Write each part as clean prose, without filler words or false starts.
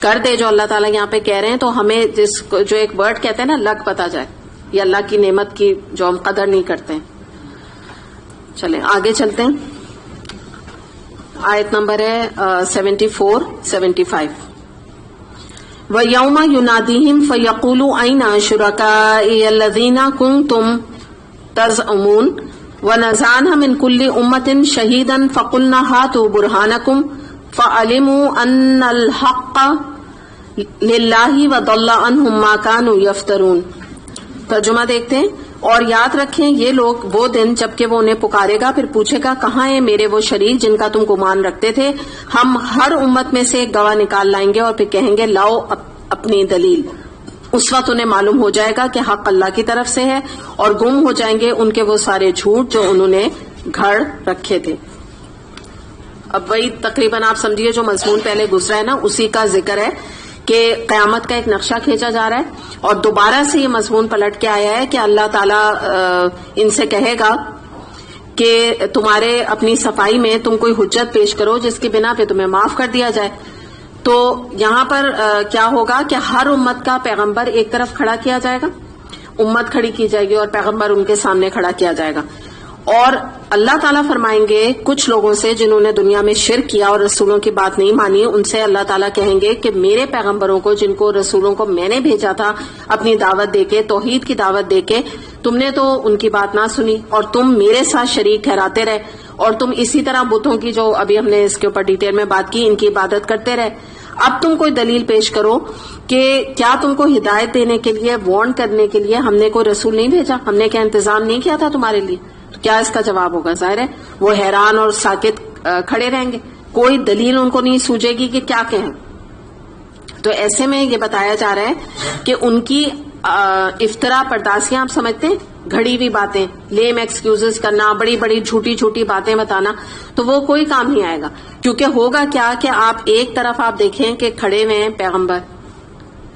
کر دے جو اللہ تعالیٰ یہاں پہ کہہ رہے ہیں، تو ہمیں جو ایک ورڈ کہتے ہیں نا، لگ پتا جائے، یہ اللہ کی نعمت کی جو ہم قدر نہیں کرتے ہیں. چلیں آگے چلتے ہیں. آیت نمبر ہے 74-75. وَيَوْمَ يُنَادِيهِمْ فَيَقُولُ أَيْنَ شُرَكَائِيَ الَّذِينَ كُنتُمْ تَزْعُمُونَ وَنَزَعْنَا مِنْ كُلِّ أُمَّةٍ شَهِيدًا فَقُلْنَا هَاتُوا بُرْهَانَكُمْ فَعَلِمُوا أَنَّ الْحَقَّ لِلَّهِ وَضَلَّ عَنْهُمْ مَا كَانُوا يَفْتَرُونَ. ترجمہ دیکھتے ہیں. اور یاد رکھیں یہ لوگ وہ دن جبکہ وہ انہیں پکارے گا، پھر پوچھے گا کہاں ہیں میرے وہ شریک جن کا تم گمان رکھتے تھے. ہم ہر امت میں سے ایک گواہ نکال لائیں گے اور پھر کہیں گے لاؤ اپنی دلیل. اس وقت انہیں معلوم ہو جائے گا کہ حق اللہ کی طرف سے ہے، اور گم ہو جائیں گے ان کے وہ سارے جھوٹ جو انہوں نے گھڑ رکھے تھے. اب وہی تقریباً آپ سمجھیے جو مضمون پہلے گزرا ہے نا، اسی کا ذکر ہے کہ قیامت کا ایک نقشہ کھینچا جا رہا ہے، اور دوبارہ سے یہ مضمون پلٹ کے آیا ہے کہ اللہ تعالیٰ ان سے کہے گا کہ تمہارے اپنی صفائی میں تم کوئی حجت پیش کرو جس کی بنا پہ تمہیں معاف کر دیا جائے. تو یہاں پر کیا ہوگا کہ ہر امت کا پیغمبر ایک طرف کھڑا کیا جائے گا، امت کھڑی کی جائے گی اور پیغمبر ان کے سامنے کھڑا کیا جائے گا. اور اللہ تعالیٰ فرمائیں گے کچھ لوگوں سے جنہوں نے دنیا میں شرک کیا اور رسولوں کی بات نہیں مانی، ان سے اللہ تعالیٰ کہیں گے کہ میرے پیغمبروں کو، جن کو رسولوں کو میں نے بھیجا تھا اپنی دعوت دے کے، توحید کی دعوت دے کے، تم نے تو ان کی بات نہ سنی اور تم میرے ساتھ شریک ٹھہراتے رہے، اور تم اسی طرح بتوں کی، جو ابھی ہم نے اس کے اوپر ڈیٹیل میں بات کی، ان کی عبادت کرتے رہے. اب تم کوئی دلیل پیش کرو کہ کیا تم کو ہدایت دینے کے لیے، وارن کرنے کے لیے ہم نے کوئی رسول نہیں بھیجا؟ ہم نے کیا انتظام نہیں کیا تھا تمہارے لیے؟ کیا اس کا جواب ہوگا؟ ظاہر ہے وہ حیران اور ساکت کھڑے رہیں گے، کوئی دلیل ان کو نہیں سوجے گی کہ کیا کہیں. تو ایسے میں یہ بتایا جا رہا ہے کہ ان کی افطرا پردازیاں آپ سمجھتے ہیں، گھڑی ہوئی باتیں، لیم ایکسکیوزز کرنا، بڑی بڑی جھوٹی جھوٹی باتیں بتانا، تو وہ کوئی کام نہیں آئے گا. کیونکہ ہوگا کیا کہ آپ ایک طرف آپ دیکھیں کہ کھڑے ہوئے ہیں پیغمبر،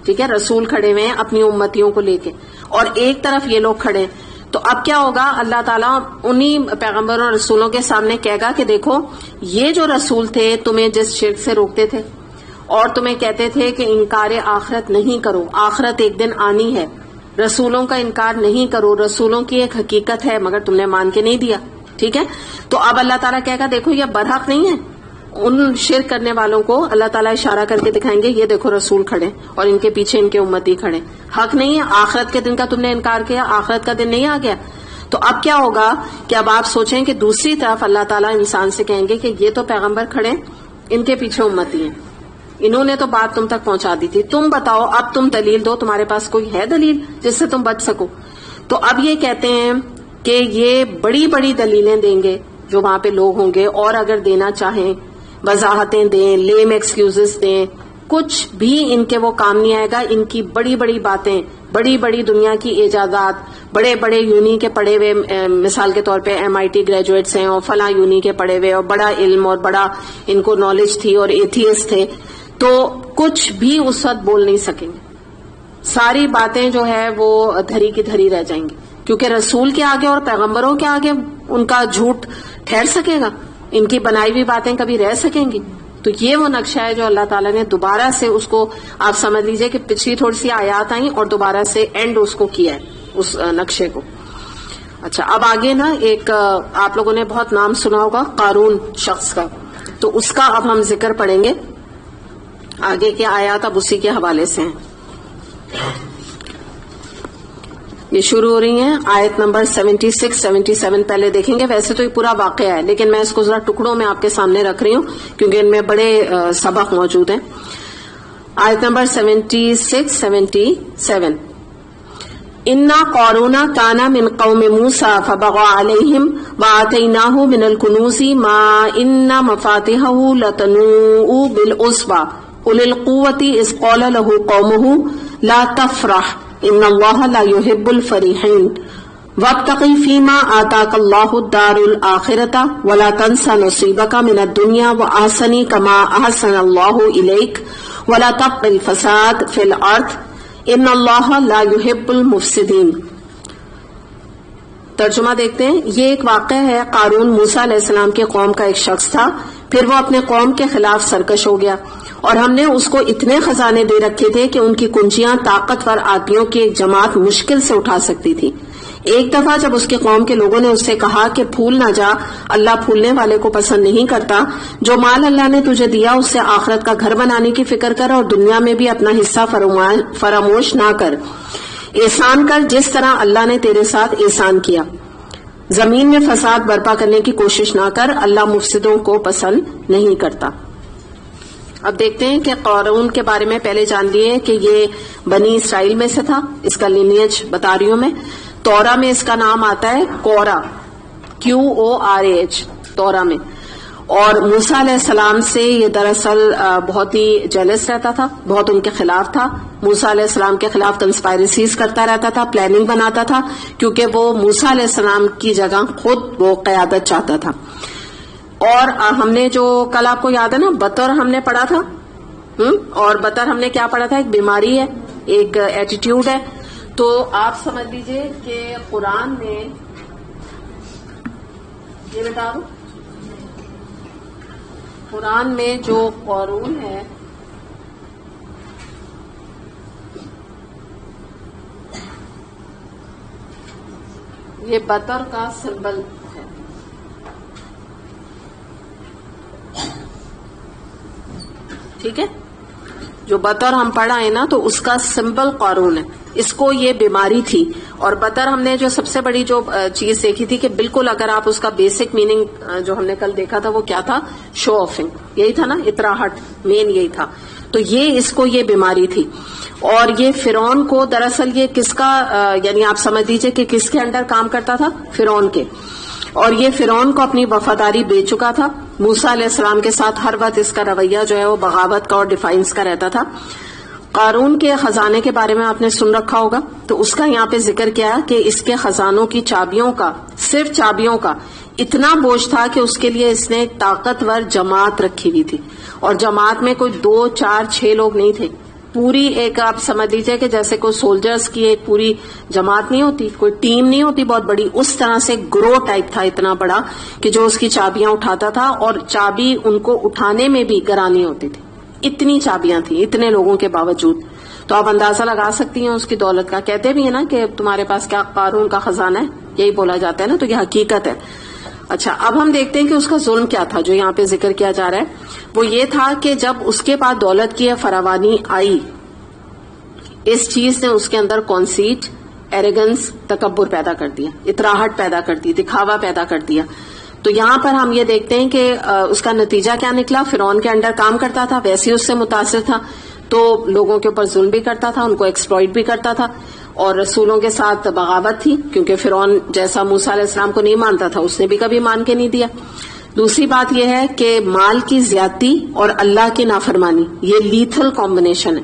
ٹھیک ہے، رسول کھڑے ہوئے ہیں اپنی امتیوں کو لے کے، اور ایک طرف یہ لوگ کھڑے ہیں. تو اب کیا ہوگا؟ اللہ تعالیٰ انہی پیغمبروں اور رسولوں کے سامنے کہے گا کہ دیکھو یہ جو رسول تھے تمہیں جس شرک سے روکتے تھے اور تمہیں کہتے تھے کہ انکار آخرت نہیں کرو، آخرت ایک دن آنی ہے، رسولوں کا انکار نہیں کرو، رسولوں کی ایک حقیقت ہے، مگر تم نے مان کے نہیں دیا. ٹھیک ہے، تو اب اللہ تعالیٰ کہے گا دیکھو یہ برحق نہیں ہے. ان شرک کرنے والوں کو اللہ تعالیٰ اشارہ کر کے دکھائیں گے یہ دیکھو رسول کھڑے اور ان کے پیچھے ان کے امتی کھڑے، حق نہیں ہے، آخرت کے دن کا تم نے انکار کیا، آخرت کا دن نہیں آ گیا. تو اب کیا ہوگا کہ اب آپ سوچیں کہ دوسری طرف اللہ تعالیٰ انسان سے کہیں گے کہ یہ تو پیغمبر کھڑے، ان کے پیچھے امتی ہیں، انہوں نے تو بات تم تک پہنچا دی تھی، تم بتاؤ اب تم دلیل دو، تمہارے پاس کوئی ہے دلیل جس سے تم بچ سکو؟ تو اب یہ کہتے ہیں کہ یہ بڑی بڑی دلیلیں دیں گے جو وہاں پہ لوگ ہوں گے، اور اگر دینا چاہیں وضاحتیں دیں، لیم ایکسکیوزز دیں، کچھ بھی ان کے وہ کام نہیں آئے گا. ان کی بڑی بڑی باتیں، بڑی بڑی دنیا کی ایجادات، بڑے بڑے یونی کے پڑھے ہوئے، مثال کے طور پہ MIT گریجویٹس ہیں اور فلاں یونی کے پڑھے ہوئے اور بڑا علم اور بڑا ان کو نالج تھی اور ایتھیسٹ تھے، تو کچھ بھی اس وقت بول نہیں سکیں گے. ساری باتیں جو ہے وہ دھری کی دھری رہ جائیں گی، کیونکہ رسول کے آگے اور پیغمبروں کے آگے ان کا جھوٹ ٹھہر سکے گا؟ ان کی بنائی ہوئی باتیں کبھی رہ سکیں گی؟ تو یہ وہ نقشہ ہے جو اللہ تعالیٰ نے دوبارہ سے اس کو، آپ سمجھ لیجئے کہ پچھلی تھوڑی سی آیات آئیں اور دوبارہ سے اینڈ اس کو کیا ہے اس نقشے کو. اچھا اب آگے نا ایک آپ لوگوں نے بہت نام سنا ہوگا قارون شخص کا، تو اس کا اب ہم ذکر پڑھیں گے. آگے کے آیات اب اسی کے حوالے سے ہیں. یہ شروع ہو رہی ہیں آیت نمبر 76-77 پہلے دیکھیں گے. ویسے تو یہ پورا واقعہ ہے لیکن میں اس کو ذرا ٹکڑوں میں آپ کے سامنے رکھ رہی ہوں کیونکہ ان میں بڑے سبق موجود ہیں. آیت نمبر 76-77 اِنَّا قَارُونَ كَانَ مِن قَوْمِ مُوسَىٰ فَبَغَىٰ عَلَيْهِمْ وَآتَيْنَاهُ مِنَ الْكُنُوزِ مَا إِنَّ مَفَاتِحَهُ لَتَنُوءُ بِالْعُصْبَةِ أُولِي الْقُوَّةِ إِذْ قَالَ لَهُ قَوْمُهُ لَا تَفْرَحْ إِنَّ اللَّهَ لَا يُحِبُّ الْفَرِحِينَ وَابْتَغِ فِيمَا آتَاكَ اللَّهُ الدَّارَ الْآخِرَةَ وَلَا تَنْسَ نَصِيبَكَ مِنَ الدُّنْيَا وَأَحْسِنْ كَمَا أَحْسَنَ اللَّهُ إِلَيْكَ وَلَا تَبْغِ الْفَسَادَ فِي الْأَرْضِ ان اللہ لا يحب المفسدین. ترجمہ دیکھتے ہیں. یہ ایک واقعہ ہے. قارون موسیٰ علیہ السلام کے قوم کا ایک شخص تھا، پھر وہ اپنے قوم کے خلاف سرکش ہو گیا اور ہم نے اس کو اتنے خزانے دے رکھے تھے کہ ان کی کنجیاں طاقتور آدمیوں کی ایک جماعت مشکل سے اٹھا سکتی تھی. ایک دفعہ جب اس کے قوم کے لوگوں نے اس سے کہا کہ پھول نہ جا، اللہ پھولنے والے کو پسند نہیں کرتا، جو مال اللہ نے تجھے دیا اس سے آخرت کا گھر بنانے کی فکر کر اور دنیا میں بھی اپنا حصہ فراموش نہ کر. احسان کر جس طرح اللہ نے تیرے ساتھ احسان کیا. زمین میں فساد برپا کرنے کی کوشش نہ کر، اللہ مفسدوں کو پسند نہیں کرتا. اب دیکھتے ہیں کہ قارون کے بارے میں پہلے جان لیے کہ یہ بنی اسرائیل میں سے تھا. اس کا لینیج بتا رہی ہوں میں. تورا میں اس کا نام آتا ہے کورا، QORAH، تورا میں. اور موسیٰ علیہ السلام سے یہ دراصل بہت ہی جیلس رہتا تھا، بہت ان کے خلاف تھا. موسیٰ علیہ السلام کے خلاف کنسپائریسیز کرتا رہتا تھا، پلاننگ بناتا تھا، کیونکہ وہ موسیٰ علیہ السلام کی جگہ خود وہ قیادت چاہتا تھا. اور ہم نے جو کل آپ کو یاد ہے نا بطر ہم نے پڑھا تھا، اور بطر ہم نے کیا پڑھا تھا؟ ایک بیماری ہے، ایک ایٹیٹیوڈ ہے. تو آپ سمجھ لیجئے کہ قرآن میں یہ بتا دوں، قرآن میں جو قارون ہے یہ بطر کا سمبل ہے. ٹھیک ہے، جو بطر ہم پڑھا ہے نا تو اس کا سمبل قارون ہے. اس کو یہ بیماری تھی. اور بطر ہم نے جو سب سے بڑی جو چیز دیکھی تھی کہ بالکل اگر آپ اس کا بیسک میننگ جو ہم نے کل دیکھا تھا وہ کیا تھا؟ شو آفنگ. یہی تھا نا، اطراحٹ مین یہی تھا. تو یہ اس کو یہ بیماری تھی. اور یہ فرعون کو دراصل یہ کس کا یعنی آپ سمجھ لیجئے کہ کس کے انڈر کام کرتا تھا؟ فرعون کے. اور یہ فرعون کو اپنی وفاداری بیچ چکا تھا. موسیٰ علیہ السلام کے ساتھ ہر وقت اس کا رویہ جو ہے وہ بغاوت کا اور ڈیفائنس کا رہتا تھا. قارون کے خزانے کے بارے میں آپ نے سن رکھا ہوگا، تو اس کا یہاں پہ ذکر کیا کہ اس کے خزانوں کی چابیوں کا، صرف چابیوں کا اتنا بوجھ تھا کہ اس کے لیے اس نے ایک طاقتور جماعت رکھی ہوئی تھی. اور جماعت میں کوئی 2 4 6 لوگ نہیں تھے، پوری ایک آپ سمجھ لیجیے کہ جیسے کوئی سولجرز کی ایک پوری جماعت نہیں ہوتی، کوئی ٹیم نہیں ہوتی بہت بڑی، اس طرح سے گروہ ٹائپ تھا اتنا بڑا کہ جو اس کی چابیاں اٹھاتا تھا. اور چابی ان کو اٹھانے میں بھی گرانی ہوتی تھی. اتنی چابیاں تھیں اتنے لوگوں کے باوجود. تو آپ اندازہ لگا سکتی ہیں اس کی دولت کا. کہتے بھی ہیں نا کہ تمہارے پاس کیا قارون کا خزانہ ہے، یہی بولا جاتا ہے نا، تو یہ حقیقت ہے. اچھا، اب ہم دیکھتے ہیں کہ اس کا ظلم کیا تھا جو یہاں پہ ذکر کیا جا رہا ہے. وہ یہ تھا کہ جب اس کے پاس دولت کی فراوانی آئی، اس چیز نے اس کے اندر کانسیٹ، ایریگنس، تکبر پیدا کر دیا، اطراحٹ پیدا کر دی، دکھاوا پیدا کر دیا. تو یہاں پر ہم یہ دیکھتے ہیں کہ اس کا نتیجہ کیا نکلا؟ فرعون کے انڈر کام کرتا تھا، ویسے اس سے متاثر تھا، تو لوگوں کے اوپر ظلم بھی کرتا تھا، ان کو ایکسپلائٹ بھی کرتا تھا. اور رسولوں کے ساتھ بغاوت تھی، کیونکہ فرعون جیسا موسیٰ علیہ السلام کو نہیں مانتا تھا اس نے بھی کبھی مان کے نہیں دیا. دوسری بات یہ ہے کہ مال کی زیادتی اور اللہ کی نافرمانی، یہ لیتھل کمبینیشن ہے،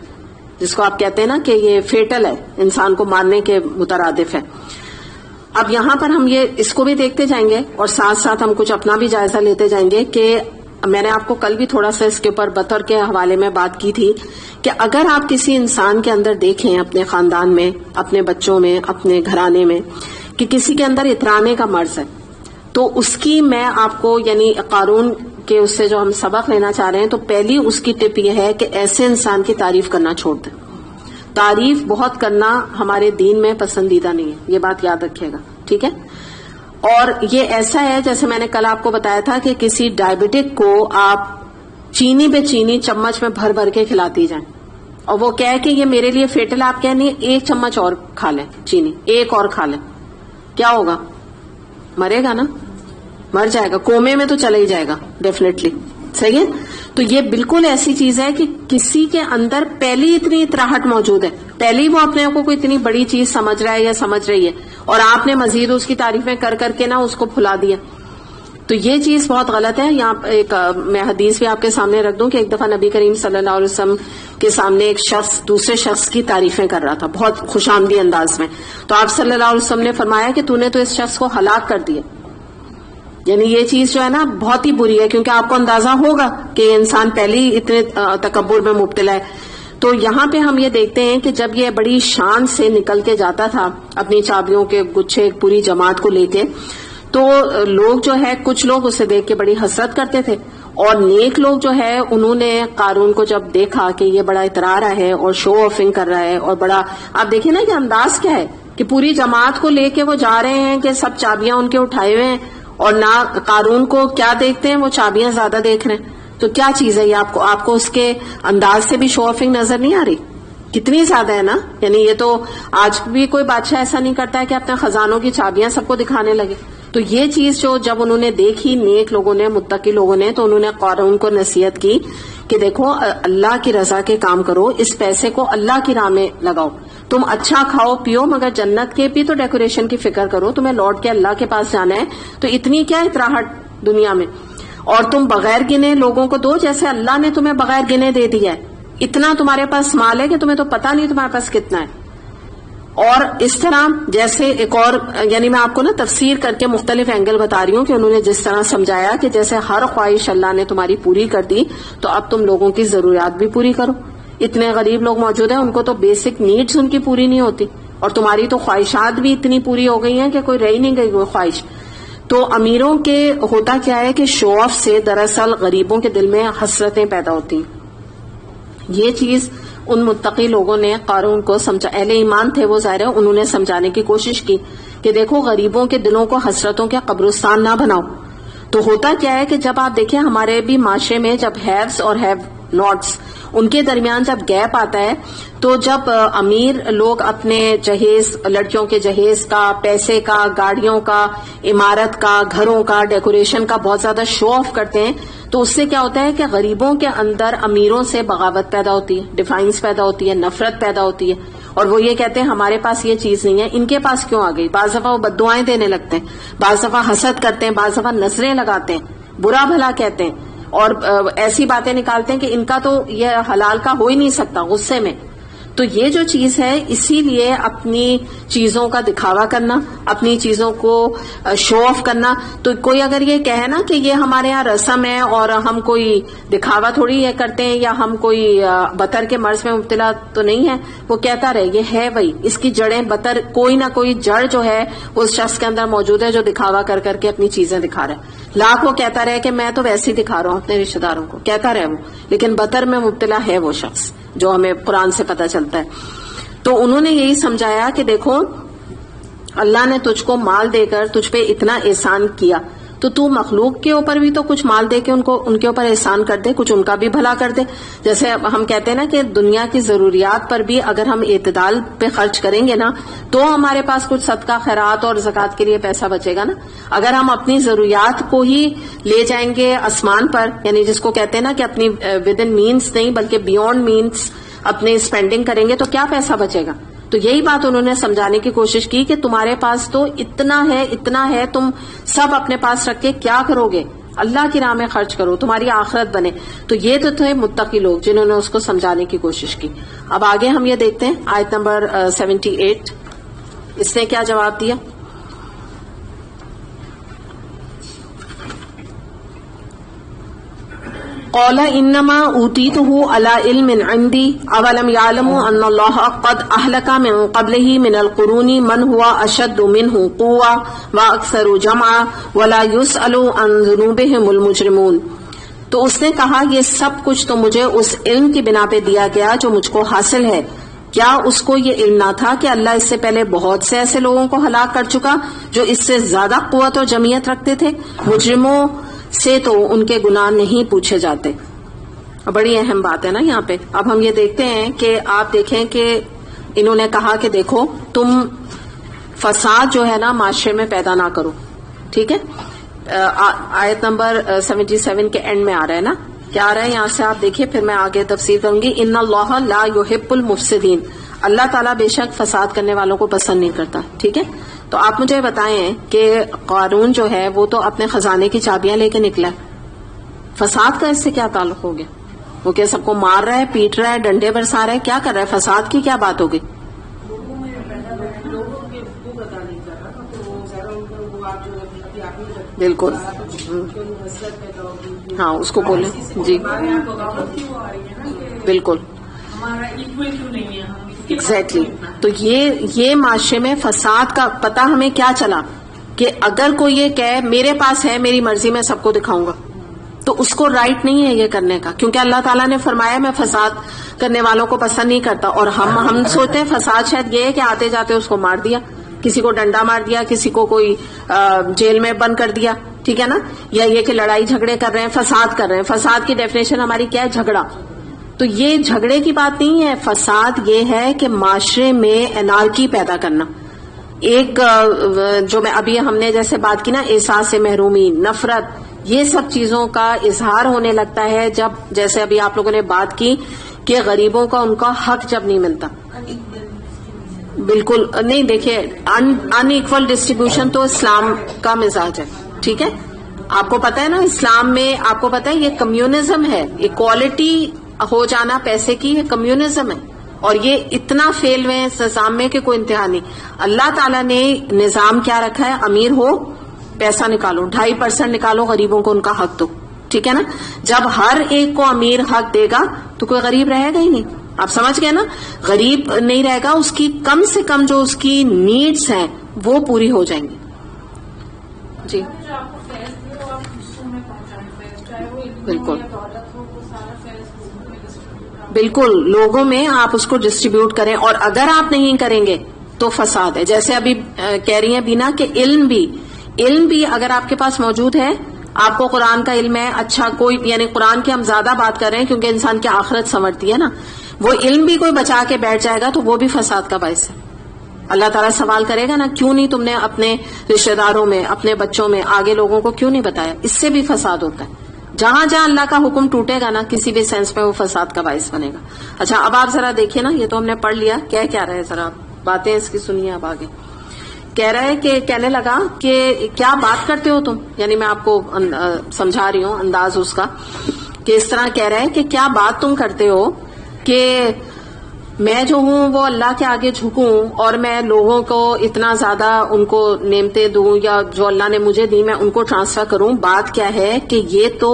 جس کو آپ کہتے ہیں نا کہ یہ فیٹل ہے، انسان کو مارنے کے مترادف ہے. اب یہاں پر ہم یہ اس کو بھی دیکھتے جائیں گے اور ساتھ ساتھ ہم کچھ اپنا بھی جائزہ لیتے جائیں گے کہ میں نے آپ کو کل بھی تھوڑا سا اس کے اوپر بطر کے حوالے میں بات کی تھی کہ اگر آپ کسی انسان کے اندر دیکھیں، اپنے خاندان میں، اپنے بچوں میں، اپنے گھرانے میں، کہ کسی کے اندر اترانے کا مرض ہے، تو اس کی میں آپ کو یعنی قارون کے اس سے جو ہم سبق لینا چاہ رہے ہیں، تو پہلی اس کی ٹپ یہ ہے کہ ایسے انسان کی تعریف کرنا چھوڑ دیں. تعریف بہت کرنا ہمارے دین میں پسندیدہ نہیں ہے، یہ بات یاد رکھیے گا، ٹھیک ہے. اور یہ ایسا ہے جیسے میں نے کل آپ کو بتایا تھا کہ کسی ڈائبٹک کو آپ چینی پہ چینی چمچ میں بھر بھر کے کھلاتی جائیں اور وہ کہے کہ یہ میرے لیے فیٹل، آپ کہہ نہیں 1 چمچ اور کھا لیں، چینی 1 اور کھا لیں، کیا ہوگا؟ مرے گا نا، مر جائے گا، کومے میں تو چلا ہی جائے گا ڈیفینیٹلی. صحیح ہے. تو یہ بالکل ایسی چیز ہے کہ کسی کے اندر پہلی اتنی اطراحٹ موجود ہے، پہلی وہ اپنے آپ کو کوئی اتنی بڑی چیز سمجھ رہا ہے یا سمجھ رہی ہے، اور آپ نے مزید اس کی تعریفیں کر کر کے نا اس کو پھلا دیا. تو یہ چیز بہت غلط ہے. یہاں ایک میں حدیث بھی آپ کے سامنے رکھ دوں کہ ایک دفعہ نبی کریم صلی اللہ علیہ وسلم کے سامنے ایک شخص دوسرے شخص کی تعریفیں کر رہا تھا بہت خوش آمدی انداز میں. تو آپ صلی اللہ علیہ وسلم نے فرمایا کہ تو نے تو اس شخص کو ہلاک کر دیا. یعنی یہ چیز جو ہے نا بہت ہی بری ہے، کیونکہ آپ کو اندازہ ہوگا کہ یہ انسان پہلے ہی اتنے تکبر میں مبتلا ہے. تو یہاں پہ ہم یہ دیکھتے ہیں کہ جب یہ بڑی شان سے نکل کے جاتا تھا اپنی چابیوں کے گچھے پوری جماعت کو لے کے، تو لوگ جو ہے کچھ لوگ اسے دیکھ کے بڑی حسرت کرتے تھے اور نیک لوگ جو ہے انہوں نے قارون کو جب دیکھا کہ یہ بڑا اترا رہا ہے اور شو آفنگ کر رہا ہے اور بڑا، آپ دیکھیں نا کہ انداز کیا ہے کہ پوری جماعت کو لے کے وہ جا رہے ہیں کہ سب چابیاں ان کے اٹھائے ہوئے ہیں، اور نہ قارون کو کیا دیکھتے ہیں، وہ چابیاں زیادہ دیکھ رہے ہیں. تو کیا چیز ہے یہ؟ آپ کو اس کے انداز سے بھی شو آفنگ نظر نہیں آ رہی؟ کتنی زیادہ ہے نا. یعنی یہ تو آج بھی کوئی بادشاہ ایسا نہیں کرتا ہے کہ اپنے خزانوں کی چابیاں سب کو دکھانے لگے. تو یہ چیز جو جب انہوں نے دیکھی نیک لوگوں نے، متقی لوگوں نے، تو انہوں نے قارون کو نصیحت کی کہ دیکھو اللہ کی رضا کے کام کرو، اس پیسے کو اللہ کی راہ میں لگاؤ. تم اچھا کھاؤ پیو مگر جنت کے بھی تو ڈیکوریشن کی فکر کرو. تمہیں لوٹ کے اللہ کے پاس جانا ہے تو اتنی کیا اتراہٹ دنیا میں. اور تم بغیر گنے لوگوں کو دو جیسے اللہ نے تمہیں بغیر گنے دے دیا ہے. اتنا تمہارے پاس مال ہے کہ تمہیں تو پتہ نہیں تمہارے پاس کتنا ہے. اور اس طرح جیسے ایک اور، یعنی میں آپ کو نا تفسیر کر کے مختلف اینگل بتا رہی ہوں کہ انہوں نے جس طرح سمجھایا کہ جیسے ہر خواہش اللہ نے تمہاری پوری کر دی تو اب تم لوگوں کی ضروریات بھی پوری کرو. اتنے غریب لوگ موجود ہیں، ان کو تو بیسک نیڈز ان کی پوری نہیں ہوتی، اور تمہاری تو خواہشات بھی اتنی پوری ہو گئی ہیں کہ کوئی رہ نہیں گئی وہ خواہش. تو امیروں کے ہوتا کیا ہے کہ شو آف سے دراصل غریبوں کے دل میں حسرتیں پیدا ہوتی ہیں. یہ چیز ان متقی لوگوں نے قارون کو سمجھا، اہل ایمان تھے وہ ظاہر ہے، انہوں نے سمجھانے کی کوشش کی کہ دیکھو غریبوں کے دلوں کو حسرتوں کے قبرستان نہ بناؤ. تو ہوتا کیا ہے کہ جب آپ دیکھیں ہمارے بھی معاشرے میں جب ہیوز اور ہیو ناٹس ان کے درمیان جب گیپ آتا ہے، تو جب امیر لوگ اپنے جہیز، لڑکیوں کے جہیز کا، پیسے کا، گاڑیوں کا، عمارت کا، گھروں کا، ڈیکوریشن کا بہت زیادہ شو آف کرتے ہیں، تو اس سے کیا ہوتا ہے کہ غریبوں کے اندر امیروں سے بغاوت پیدا ہوتی ہے، ڈیفائنس پیدا ہوتی ہے، نفرت پیدا ہوتی ہے، اور وہ یہ کہتے ہیں ہمارے پاس یہ چیز نہیں ہے، ان کے پاس کیوں آ گئی. بعض دفعہ وہ بددعائیں دینے لگتے ہیں، بعض دفعہ حسد کرتے ہیں، بعض دفعہ نظریں لگاتے ہیں، برا بھلا کہتے ہیں، اور ایسی باتیں نکالتے ہیں کہ ان کا تو یہ حلال کا ہو ہی نہیں سکتا غصے میں. تو یہ جو چیز ہے، اسی لیے اپنی چیزوں کا دکھاوا کرنا، اپنی چیزوں کو شو آف کرنا. تو کوئی اگر یہ کہے نا کہ یہ ہمارے یہاں رسم ہے اور ہم کوئی دکھاوا تھوڑی یہ کرتے ہیں یا ہم کوئی بطر کے مرض میں مبتلا تو نہیں ہے، وہ کہتا رہے یہ ہے وہی، اس کی جڑیں بطر، کوئی نہ کوئی جڑ جو ہے اس شخص کے اندر موجود ہے جو دکھاوا کر کر کے اپنی چیزیں دکھا رہا ہے. لاکھ وہ کہتا رہے کہ میں تو ویسے ہی دکھا رہا ہوں اپنے رشتے داروں کو، کہتا رہے وہ، لیکن بطر میں مبتلا ہے وہ شخص جو ہمیں قرآن سے پتہ چلتا ہے. تو انہوں نے یہی سمجھایا کہ دیکھو اللہ نے تجھ کو مال دے کر تجھ پہ اتنا احسان کیا، تو مخلوق کے اوپر بھی تو کچھ مال دے کے ان کے اوپر احسان کر دے، کچھ ان کا بھی بھلا کر دے. جیسے ہم کہتے ہیں نا کہ دنیا کی ضروریات پر بھی اگر ہم اعتدال پہ خرچ کریں گے نا تو ہمارے پاس کچھ صدقہ خیرات اور زکوٰۃ کے لیے پیسہ بچے گا نا. اگر ہم اپنی ضروریات کو ہی لے جائیں گے آسمان پر، یعنی جس کو کہتے ہیں نا کہ اپنی ود ان مینس نہیں بلکہ بیونڈ مینس اپنے اسپینڈنگ کریں گے تو کیا پیسہ بچے گا. تو یہی بات انہوں نے سمجھانے کی کوشش کی کہ تمہارے پاس تو اتنا ہے، تم سب اپنے پاس رکھ کے کیا کرو گے، اللہ کی راہ میں خرچ کرو، تمہاری آخرت بنے. تو یہ تو تھے متقی لوگ جنہوں نے اس کو سمجھانے کی کوشش کی. اب آگے ہم یہ دیکھتے ہیں آیت نمبر 78، اس نے کیا جواب دیا. قال انما اوتیته على علم عندي اولم يعلموا ان الله قد اهلك من قبله من القرون من هو اشد منه قوة واكثر جمعا ولا يسأل عن ذنوبهم المجرمون. تو اس نے کہا یہ سب کچھ تو مجھے اس علم کی بنا پہ دیا گیا جو مجھ کو حاصل ہے. کیا اس کو یہ علم نہ تھا کہ اللہ اس سے پہلے بہت سے ایسے لوگوں کو ہلاک کر چکا جو اس سے زیادہ قوت اور جمعیت رکھتے تھے. مجرموں سے تو ان کے گناہ نہیں پوچھے جاتے. بڑی اہم بات ہے نا یہاں پہ. اب ہم یہ دیکھتے ہیں کہ آپ دیکھیں کہ انہوں نے کہا کہ دیکھو تم فساد جو ہے نا معاشرے میں پیدا نہ کرو. ٹھیک ہے، آیت نمبر 77 کے اینڈ میں آ رہا ہے نا، کیا آ رہا ہے یہاں سے آپ دیکھیے، پھر میں آگے تفسیر کروں گی. ان اللہ لا یحب المفسدین، اللہ تعالیٰ بے شک فساد کرنے والوں کو پسند نہیں کرتا. ٹھیک ہے، تو آپ مجھے بتائیں کہ قارون جو ہے وہ تو اپنے خزانے کی چابیاں لے کے نکلا ہے، فساد کا اس سے کیا تعلق ہو گیا؟ وہ کیا سب کو مار رہا ہے، پیٹ رہا ہے، ڈنڈے برسا رہا ہے، کیا کر رہا ہے؟ فساد کی کیا بات ہو گئی؟ بالکل، ہاں اس کو بولیں جی، بالکل ایگزیکٹلی. تو یہ معاشرے میں فساد کا پتہ ہمیں کیا چلا کہ اگر کوئی یہ کہے میرے پاس ہے، میری مرضی میں سب کو دکھاؤں گا، تو اس کو رائٹ نہیں ہے یہ کرنے کا، کیونکہ اللہ تعالیٰ نے فرمایا میں فساد کرنے والوں کو پسند نہیں کرتا. اور ہم سوچتے ہیں فساد شاید یہ ہے کہ آتے جاتے اس کو مار دیا، کسی کو ڈنڈا مار دیا، کسی کو کوئی جیل میں بند کر دیا، ٹھیک ہے نا، یا یہ کہ لڑائی جھگڑے کر رہے ہیں، فساد کر رہے ہیں. فساد کی ڈیفینیشن ہماری کیا ہے؟ جھگڑا. تو یہ جھگڑے کی بات نہیں ہے. فساد یہ ہے کہ معاشرے میں انارکی پیدا کرنا. ایک جو میں ابھی ہم نے جیسے بات کی نا، احساس محرومی، نفرت، یہ سب چیزوں کا اظہار ہونے لگتا ہے جب، جیسے ابھی آپ لوگوں نے بات کی کہ غریبوں کا ان کا حق جب نہیں ملتا. بالکل نہیں. دیکھیے ان ایکول ڈسٹریبیوشن تو اسلام کا مزاج ہے، ٹھیک ہے. آپ کو پتا ہے نا اسلام میں، آپ کو پتا ہے یہ کمیونزم ہے. اکوالٹی ہو جانا پیسے کی، یہ کمیونزم ہے. اور یہ اتنا فیل ہوئے ہیں اس نظام میں کہ کوئی انتہا نہیں. اللہ تعالیٰ نے نظام کیا رکھا ہے؟ امیر ہو پیسہ نکالو، 2.5% نکالو، غریبوں کو ان کا حق دو، ٹھیک ہے نا. جب ہر ایک کو امیر حق دے گا تو کوئی غریب رہے گا ہی نہیں. آپ سمجھ گئے نا، غریب نہیں رہے گا. اس کی کم سے کم جو اس کی نیڈس ہیں وہ پوری ہو جائیں گی. جی بالکل بالکل، لوگوں میں آپ اس کو ڈسٹریبیوٹ کریں. اور اگر آپ نہیں کریں گے تو فساد ہے. جیسے ابھی کہہ رہی ہیں بینا کہ علم بھی اگر آپ کے پاس موجود ہے، آپ کو قرآن کا علم ہے، اچھا کوئی، یعنی قرآن کی ہم زیادہ بات کر رہے ہیں کیونکہ انسان کی آخرت سنورتی ہے نا، وہ علم بھی کوئی بچا کے بیٹھ جائے گا تو وہ بھی فساد کا باعث ہے. اللہ تعالیٰ سوال کرے گا نا، کیوں نہیں تم نے اپنے رشتہ داروں میں، اپنے بچوں میں، آگے لوگوں کو کیوں نہیں بتایا؟ اس سے بھی فساد ہوتا ہے. جہاں جہاں اللہ کا حکم ٹوٹے گا نا، کسی بھی سینس میں وہ فساد کا باعث بنے گا. اچھا اب آپ ذرا دیکھیے نا، یہ تو ہم نے پڑھ لیا، کیا رہے ذرا باتیں اس کی سنیے. اب آگے کہہ رہا ہے کہ کہنے لگا کہ کیا بات کرتے ہو تم، یعنی میں آپ کو سمجھا رہی ہوں انداز اس کا، کہ اس طرح کہہ رہا ہے کہ کیا بات تم کرتے ہو کہ میں جو ہوں وہ اللہ کے آگے جھکوں اور میں لوگوں کو اتنا زیادہ ان کو نعمتیں دوں، یا جو اللہ نے مجھے دی میں ان کو ٹرانسفر کروں. بات کیا ہے کہ یہ تو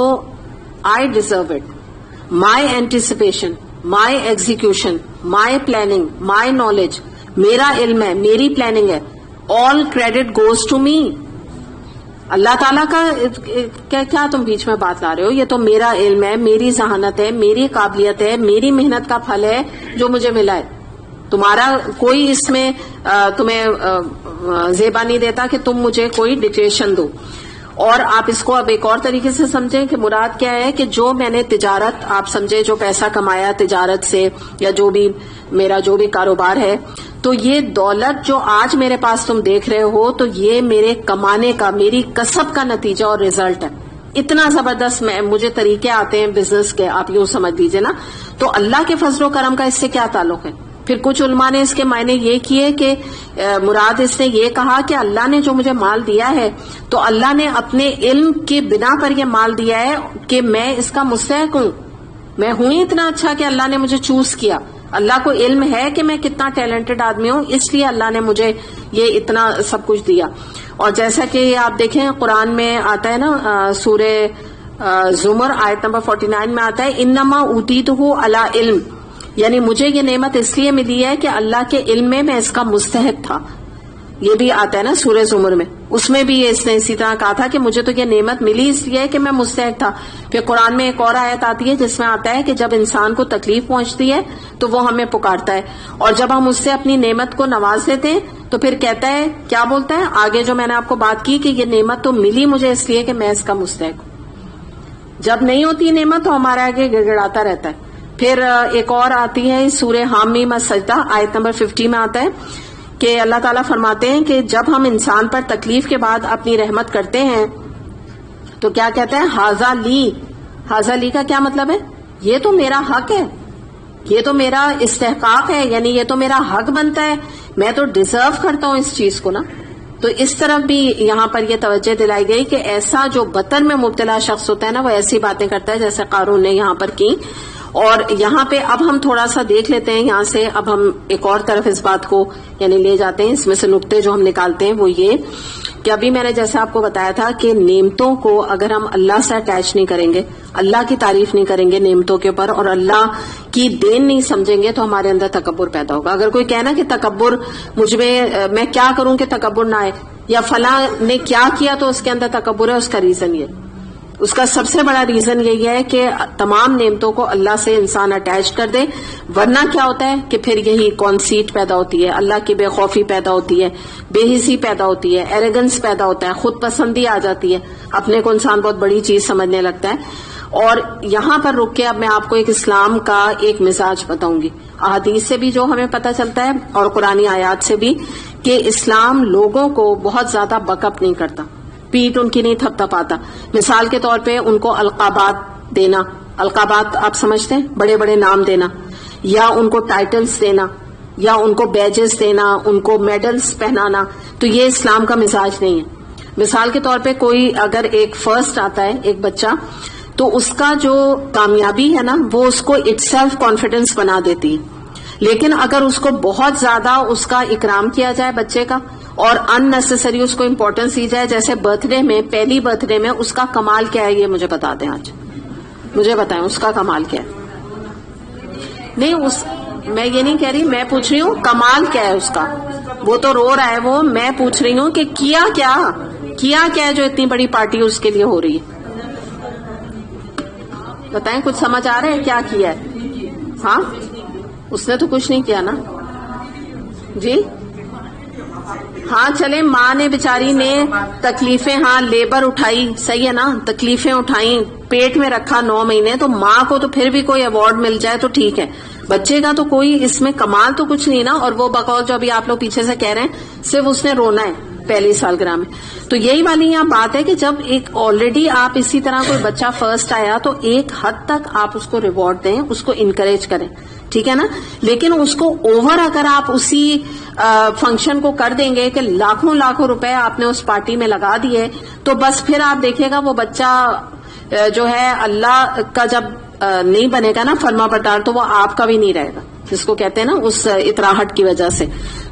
I deserve it, my anticipation, my execution, my planning, my knowledge, میرا علم ہے، میری پلاننگ ہے. All credit goes to me. Allah تعالیٰ کا کیا تم بیچ میں بات لا رہے ہو؟ یہ تو میرا علم ہے، میری ذہانت ہے، میری قابلیت ہے، میری محنت کا پھل ہے جو مجھے ملا ہے. تمہارا کوئی اس میں تمہیں زیبا نہیں دیتا کہ تم مجھے کوئی ڈکٹیشن دو. اور آپ اس کو اب ایک اور طریقے سے سمجھیں کہ مراد کیا ہے کہ جو میں نے تجارت، آپ سمجھے جو پیسہ کمایا تجارت سے، یا جو بھی میرا جو بھی کاروبار ہے، تو یہ دولت جو آج میرے پاس تم دیکھ رہے ہو تو یہ میرے کمانے کا، میری کسب کا نتیجہ اور ریزلٹ ہے. اتنا زبردست مجھے طریقے آتے ہیں بزنس کے، آپ یوں سمجھ لیجیے نا. تو اللہ کے فضل و کرم کا اس سے کیا تعلق ہے؟ پھر کچھ علماء نے اس کے معنی یہ کیے کہ مراد اس نے یہ کہا کہ اللہ نے جو مجھے مال دیا ہے تو اللہ نے اپنے علم کے بنا پر یہ مال دیا ہے کہ میں اس کا مستحق ہوں. میں ہوں ہی اتنا اچھا کہ اللہ نے مجھے چوز کیا. اللہ کو علم ہے کہ میں کتنا ٹیلنٹڈ آدمی ہوں، اس لیے اللہ نے مجھے یہ اتنا سب کچھ دیا. اور جیسا کہ آپ دیکھیں قرآن میں آتا ہے نا، سورہ زمر آیت نمبر 49 میں آتا ہے، انما اوتیتہ علی علم، یعنی مجھے یہ نعمت اس لیے ملی ہے کہ اللہ کے علم میں اس کا مستحق تھا. یہ بھی آتا ہے نا سورہ زمر میں، اس میں بھی اس نے اسی طرح کہا تھا کہ مجھے تو یہ نعمت ملی اس لیے کہ میں مستحق تھا. پھر قرآن میں ایک اور آیت آتی ہے جس میں آتا ہے کہ جب انسان کو تکلیف پہنچتی ہے تو وہ ہمیں پکارتا ہے، اور جب ہم اس سے اپنی نعمت کو نواز لیتے ہیں تو پھر کہتا ہے، کیا بولتا ہے آگے جو میں نے آپ کو بات کی کہ یہ نعمت تو ملی مجھے اس لیے کہ میں اس کا مستحق ہوں. جب نہیں ہوتی نعمت تو ہمارے آگے گڑگڑاتا رہتا ہے. پھر ایک اور آتی ہے سورہ حامیم السجدہ آیت نمبر 50 میں آتا ہے کہ اللہ تعالیٰ فرماتے ہیں کہ جب ہم انسان پر تکلیف کے بعد اپنی رحمت کرتے ہیں تو کیا کہتے ہیں، ہاذا لی. ہاذا لی کا کیا مطلب ہے؟ یہ تو میرا حق ہے، یہ تو میرا استحقاق ہے، یعنی یہ تو میرا حق بنتا ہے، میں تو ڈیزرو کرتا ہوں اس چیز کو نا. تو اس طرف بھی یہاں پر یہ توجہ دلائی گئی کہ ایسا جو بطر میں مبتلا شخص ہوتا ہے نا، وہ ایسی باتیں کرتا ہے جیسے قارون نے یہاں پر کی. اور یہاں پہ اب ہم تھوڑا سا دیکھ لیتے ہیں، یہاں سے اب ہم ایک اور طرف اس بات کو یعنی لے جاتے ہیں. اس میں سے نقطے جو ہم نکالتے ہیں وہ یہ کہ ابھی میں نے جیسے آپ کو بتایا تھا کہ نعمتوں کو اگر ہم اللہ سے اٹیچ نہیں کریں گے، اللہ کی تعریف نہیں کریں گے نعمتوں کے اوپر، اور اللہ کی دین نہیں سمجھیں گے تو ہمارے اندر تکبر پیدا ہوگا. اگر کوئی کہنا کہ تکبر مجھ میں کیا کروں کہ تکبر نہ آئے، یا فلاں نے کیا کیا تو اس کے اندر تکبر ہے، اس کا ریزن یہ. اس کا سب سے بڑا ریزن یہی ہے کہ تمام نعمتوں کو اللہ سے انسان اٹیچ کر دے، ورنہ کیا ہوتا ہے کہ پھر یہی کانسیٹ پیدا ہوتی ہے، اللہ کی بے خوفی پیدا ہوتی ہے، بے حسی پیدا ہوتی ہے، ایروگنس پیدا ہوتا ہے، خود پسندی آ جاتی ہے، اپنے کو انسان بہت بڑی چیز سمجھنے لگتا ہے. اور یہاں پر رک کے اب میں آپ کو ایک اسلام کا ایک مزاج بتاؤں گی، احادیث سے بھی جو ہمیں پتہ چلتا ہے اور قرآنی آیات سے بھی، کہ اسلام لوگوں کو بہت زیادہ بک اپ نہیں کرتا، پیٹ ان کی نہیں تھپ تھپاتا. مثال کے طور پہ ان کو القابات دینا، القابات آپ سمجھتے ہیں، بڑے بڑے نام دینا، یا ان کو ٹائٹلز دینا، یا ان کو بیجز دینا، ان کو میڈلز پہنانا، تو یہ اسلام کا مزاج نہیں ہے. مثال کے طور پہ کوئی اگر ایک فرسٹ آتا ہے ایک بچہ، تو اس کا جو کامیابی ہے نا وہ اس کو اٹ سیلف کانفیڈنس بنا دیتی ہے. لیکن اگر اس کو بہت زیادہ اس کا اکرام کیا جائے بچے کا، اور ان نیسیسری اس کو امپورٹنس دی جائے، جیسے برتھ ڈے میں، پہلی برتھ ڈے میں اس کا کمال کیا ہے یہ مجھے بتا دیں، آج مجھے بتائیں اس کا کمال کیا ہے. نہیں میں یہ نہیں کہہ رہی، میں پوچھ رہی ہوں کمال کیا ہے اس کا. وہ تو رو رہا ہے، وہ میں پوچھ رہی ہوں کہ کیا ہے جو اتنی بڑی پارٹی اس کے لیے ہو رہی ہے. بتائیں، کچھ سمجھ آ رہا ہے کیا کیا ہے؟ ہاں اس نے تو کچھ نہیں کیا نا جی. ہاں چلے، ماں نے بیچاری نے تکلیفیں، ہاں لیبر اٹھائی، صحیح ہے نا، تکلیفیں اٹھائیں، پیٹ میں رکھا 9 مہینے، تو ماں کو تو پھر بھی کوئی ایوارڈ مل جائے تو ٹھیک ہے، بچے کا تو کوئی اس میں کمال تو کچھ نہیں نا. اور وہ بقول جو ابھی آپ لوگ پیچھے سے کہہ رہے ہیں صرف اس نے رونا ہے پہلی سالگرہ میں. تو یہی والی یہاں بات ہے کہ جب ایک آلریڈی آپ اسی طرح کوئی بچہ فرسٹ آیا تو ایک حد تک آپ اس کو ریوارڈ دیں، اس کو انکریج کریں، ٹھیک ہے نا. لیکن اس کو اوور اگر آپ اسی فنکشن کو کر دیں گے کہ لاکھوں روپے آپ نے اس پارٹی میں لگا دیے، تو بس پھر آپ دیکھیے گا وہ بچہ جو ہے اللہ کا جب نہیں بنے گا نا فرما بردار، تو وہ آپ کا بھی نہیں رہے گا، جس کو کہتے ہیں نا اس اطراحٹ کی وجہ سے.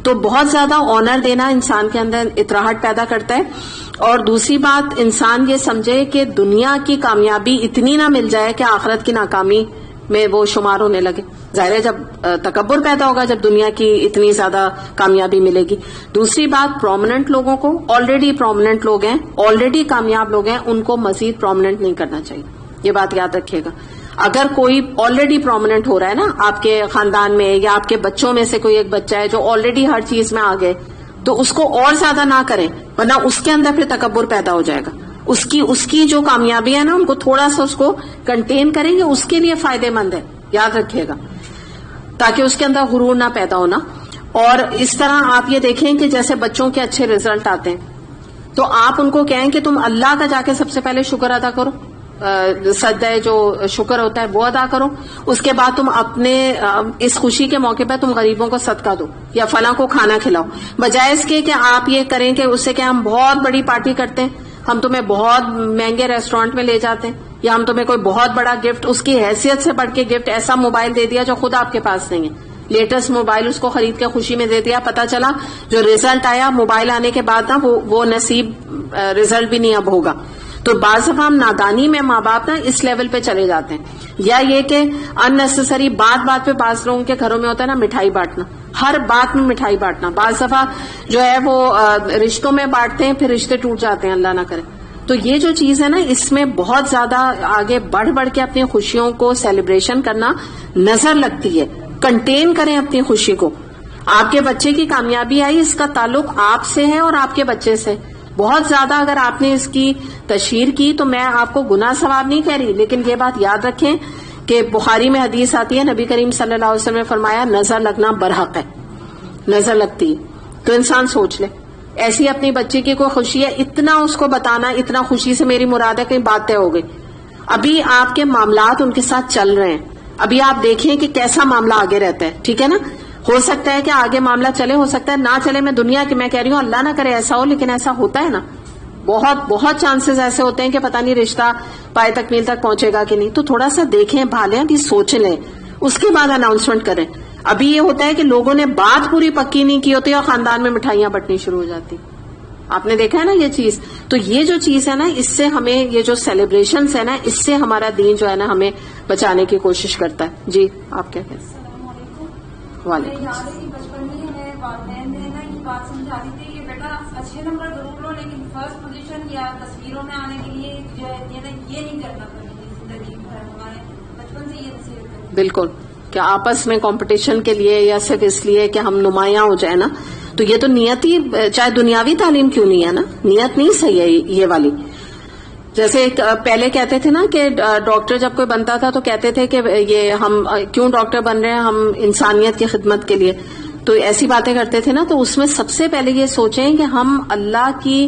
تو بہت زیادہ آنر دینا انسان کے اندر اطراحٹ پیدا کرتا ہے. اور دوسری بات، انسان یہ سمجھے کہ دنیا کی کامیابی اتنی نہ مل جائے کہ آخرت کی ناکامی میں وہ شمار ہونے لگے. ظاہر ہے جب تکبر پیدا ہوگا جب دنیا کی اتنی زیادہ کامیابی ملے گی. دوسری بات، پرومیننٹ لوگوں کو، آلریڈی پرومیننٹ لوگ ہیں، آلریڈی کامیاب لوگ ہیں، ان کو مزید پرومیننٹ نہیں کرنا چاہیے. یہ بات یاد رکھیے گا. اگر کوئی آلریڈی پرومیننٹ ہو رہا ہے نا آپ کے خاندان میں، یا آپ کے بچوں میں سے کوئی ایک بچہ ہے جو آلریڈی ہر چیز میں آ گئے، تو اس کو اور زیادہ نہ کریں، ورنہ اس کے اندر پھر تکبر پیدا ہو جائے گا. اس کی جو کامیابی ہے نا ان کو تھوڑا سا اس کو کنٹین کریں گے، اس کے لیے فائدے مند ہے، یاد رکھیے گا، تاکہ اس کے اندر غرور نہ پیدا ہونا. اور اس طرح آپ یہ دیکھیں کہ جیسے بچوں کے اچھے رزلٹ آتے ہیں تو آپ ان کو کہیں کہ تم اللہ کا جا کے سب سے پہلے شکر ادا کرو، سجدہ جو شکر ہوتا ہے وہ ادا کرو. اس کے بعد تم اپنے اس خوشی کے موقع پہ تم غریبوں کو صدقہ دو یا فلاں کو کھانا کھلاؤ، بجائے اس کے کہ آپ یہ کریں کہ اس سے کہ ہم بہت بڑی پارٹی کرتے ہیں، ہم تمہیں بہت مہنگے ریسٹورینٹ میں لے جاتے ہیں، یا ہم تمہیں کوئی بہت بڑا گفٹ، اس کی حیثیت سے بڑھ کے گفٹ، ایسا موبائل دے دیا جو خود آپ کے پاس نہیں ہے، لیٹسٹ موبائل اس کو خرید کے خوشی میں دے دیا، پتا چلا جو رزلٹ آیا موبائل آنے کے بعد نا وہ نصیب رزلٹ بھی نہیں اب ہوگا. تو بعض دفعہ ہم نادانی میں ماں باپ نا اس لیول پہ چلے جاتے ہیں. یا یہ کہ ان نیسیسری بات پہ بعض لوگوں کے گھروں میں ہوتا ہے نا مٹھائی بانٹنا، ہر بات میں مٹھائی بانٹنا. بعض دفعہ جو ہے وہ رشتوں میں بانٹتے ہیں، پھر رشتے ٹوٹ جاتے ہیں، اللہ نہ کرے. تو یہ جو چیز ہے نا اس میں بہت زیادہ آگے بڑھ کے اپنی خوشیوں کو سیلیبریشن کرنا نظر لگتی ہے. کنٹین کریں اپنی خوشی کو. آپ کے بچے کی کامیابی آئی، اس کا تعلق آپ سے ہے اور آپ کے بچے سے. بہت زیادہ اگر آپ نے اس کی تشہیر کی تو میں آپ کو گناہ ثواب نہیں کہہ رہی، لیکن یہ بات یاد رکھیں کہ بخاری میں حدیث آتی ہے، نبی کریم صلی اللہ علیہ وسلم نے فرمایا نظر لگنا برحق ہے، نظر لگتی ہے. تو انسان سوچ لے، ایسی اپنی بچی کی کوئی خوشی ہے، اتنا اس کو بتانا، اتنا خوشی سے میری مراد ہے کہیں بات طے ہو گئی. ابھی آپ کے معاملات ان کے ساتھ چل رہے ہیں، ابھی آپ دیکھیں کہ کیسا معاملہ آگے رہتا ہے، ٹھیک ہے نا. ہو سکتا ہے کہ آگے معاملہ چلے، ہو سکتا ہے نہ چلے. میں دنیا کی میں کہہ رہی ہوں اللہ نہ کرے ایسا ہو، لیکن ایسا ہوتا ہے نا، بہت چانسز ایسے ہوتے ہیں کہ پتہ نہیں رشتہ پائے تکمیل تک پہنچے گا کہ نہیں. تو تھوڑا سا دیکھیں، بھالیں، ابھی سوچ لیں، اس کے بعد اناؤنسمنٹ کریں. ابھی یہ ہوتا ہے کہ لوگوں نے بات پوری پکی نہیں کی ہوتی اور خاندان میں مٹھائیاں بٹنی شروع ہو جاتی. آپ نے دیکھا ہے نا یہ چیز. تو یہ جو چیز ہے نا اس سے ہمیں، یہ جو سیلیبریشنز ہے نا اس سے ہمارا دین جو ہے نا ہمیں بچانے کی کوشش کرتا ہے. جی آپ کیا کہتے ہیں؟ وعلیکم یاد ہے کہ بچپن میں ہمیں والدین نے نا یہ بات سمجھاتی تھی کہ بیٹا اچھے نمبر ضرور لو لیکن فرسٹ پوزیشن یا تصویروں میں آنے کے لیے جو ہے یہ نہیں کرنا پڑے زندگی بھر. ہمارے بچپن سے یہ نصیحت کرتے. بالکل کہ آپس میں کمپٹیشن کے لیے یا صرف اس لیے کہ ہم نمایاں ہو جائے نا, تو یہ تو نیت ہی, چاہے دنیاوی تعلیم کیوں نہیں ہے نا, نیت نہیں صحیح ہے یہ والی. جیسے پہلے کہتے تھے نا کہ ڈاکٹر جب کوئی بنتا تھا تو کہتے تھے کہ یہ ہم کیوں ڈاکٹر بن رہے ہیں, ہم انسانیت کی خدمت کے لیے. تو ایسی باتیں کرتے تھے نا, تو اس میں سب سے پہلے یہ سوچیں کہ ہم اللہ کی,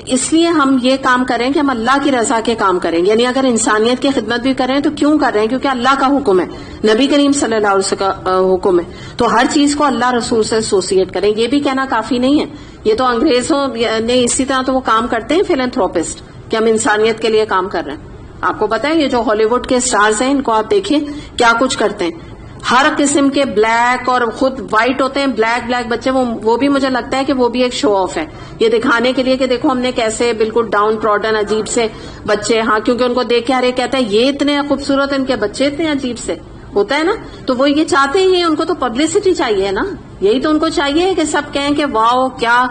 اس لیے ہم یہ کام کریں کہ ہم اللہ کی رضا کے کام کریں. یعنی اگر انسانیت کی خدمت بھی کریں تو کیوں کر رہے ہیں, کیونکہ اللہ کا حکم ہے, نبی کریم صلی اللہ علیہ وسلم کا حکم ہے. تو ہر چیز کو اللہ رسول سے ایسوسیٹ کریں. یہ بھی کہنا کافی نہیں ہے, یہ تو انگریزوں نے اسی طرح تو وہ کام کرتے ہیں فلانتھروپسٹ کہ ہم انسانیت کے لیے کام کر رہے ہیں. آپ کو پتا ہے یہ جو ہالی ووڈ کے سٹارز ہیں ان کو آپ دیکھیں کیا کچھ کرتے ہیں. ہر قسم کے بلیک اور خود وائٹ ہوتے ہیں, بلیک بچے, وہ بھی مجھے لگتا ہے کہ وہ بھی ایک شو آف ہے, یہ دکھانے کے لیے کہ دیکھو ہم نے کیسے بالکل ڈاؤن پروڈن عجیب سے بچے, ہاں کیونکہ ان کو دیکھ کے ہر ایک کہتا ہے یہ اتنے خوبصورت, ان کے بچے اتنے عجیب سے ہوتا ہے نا. تو وہ یہ چاہتے ہیں, ان کو تو پبلسٹی چاہیے نا, یہی تو ان کو چاہیے کہ سب کہیں کہ واؤ کیا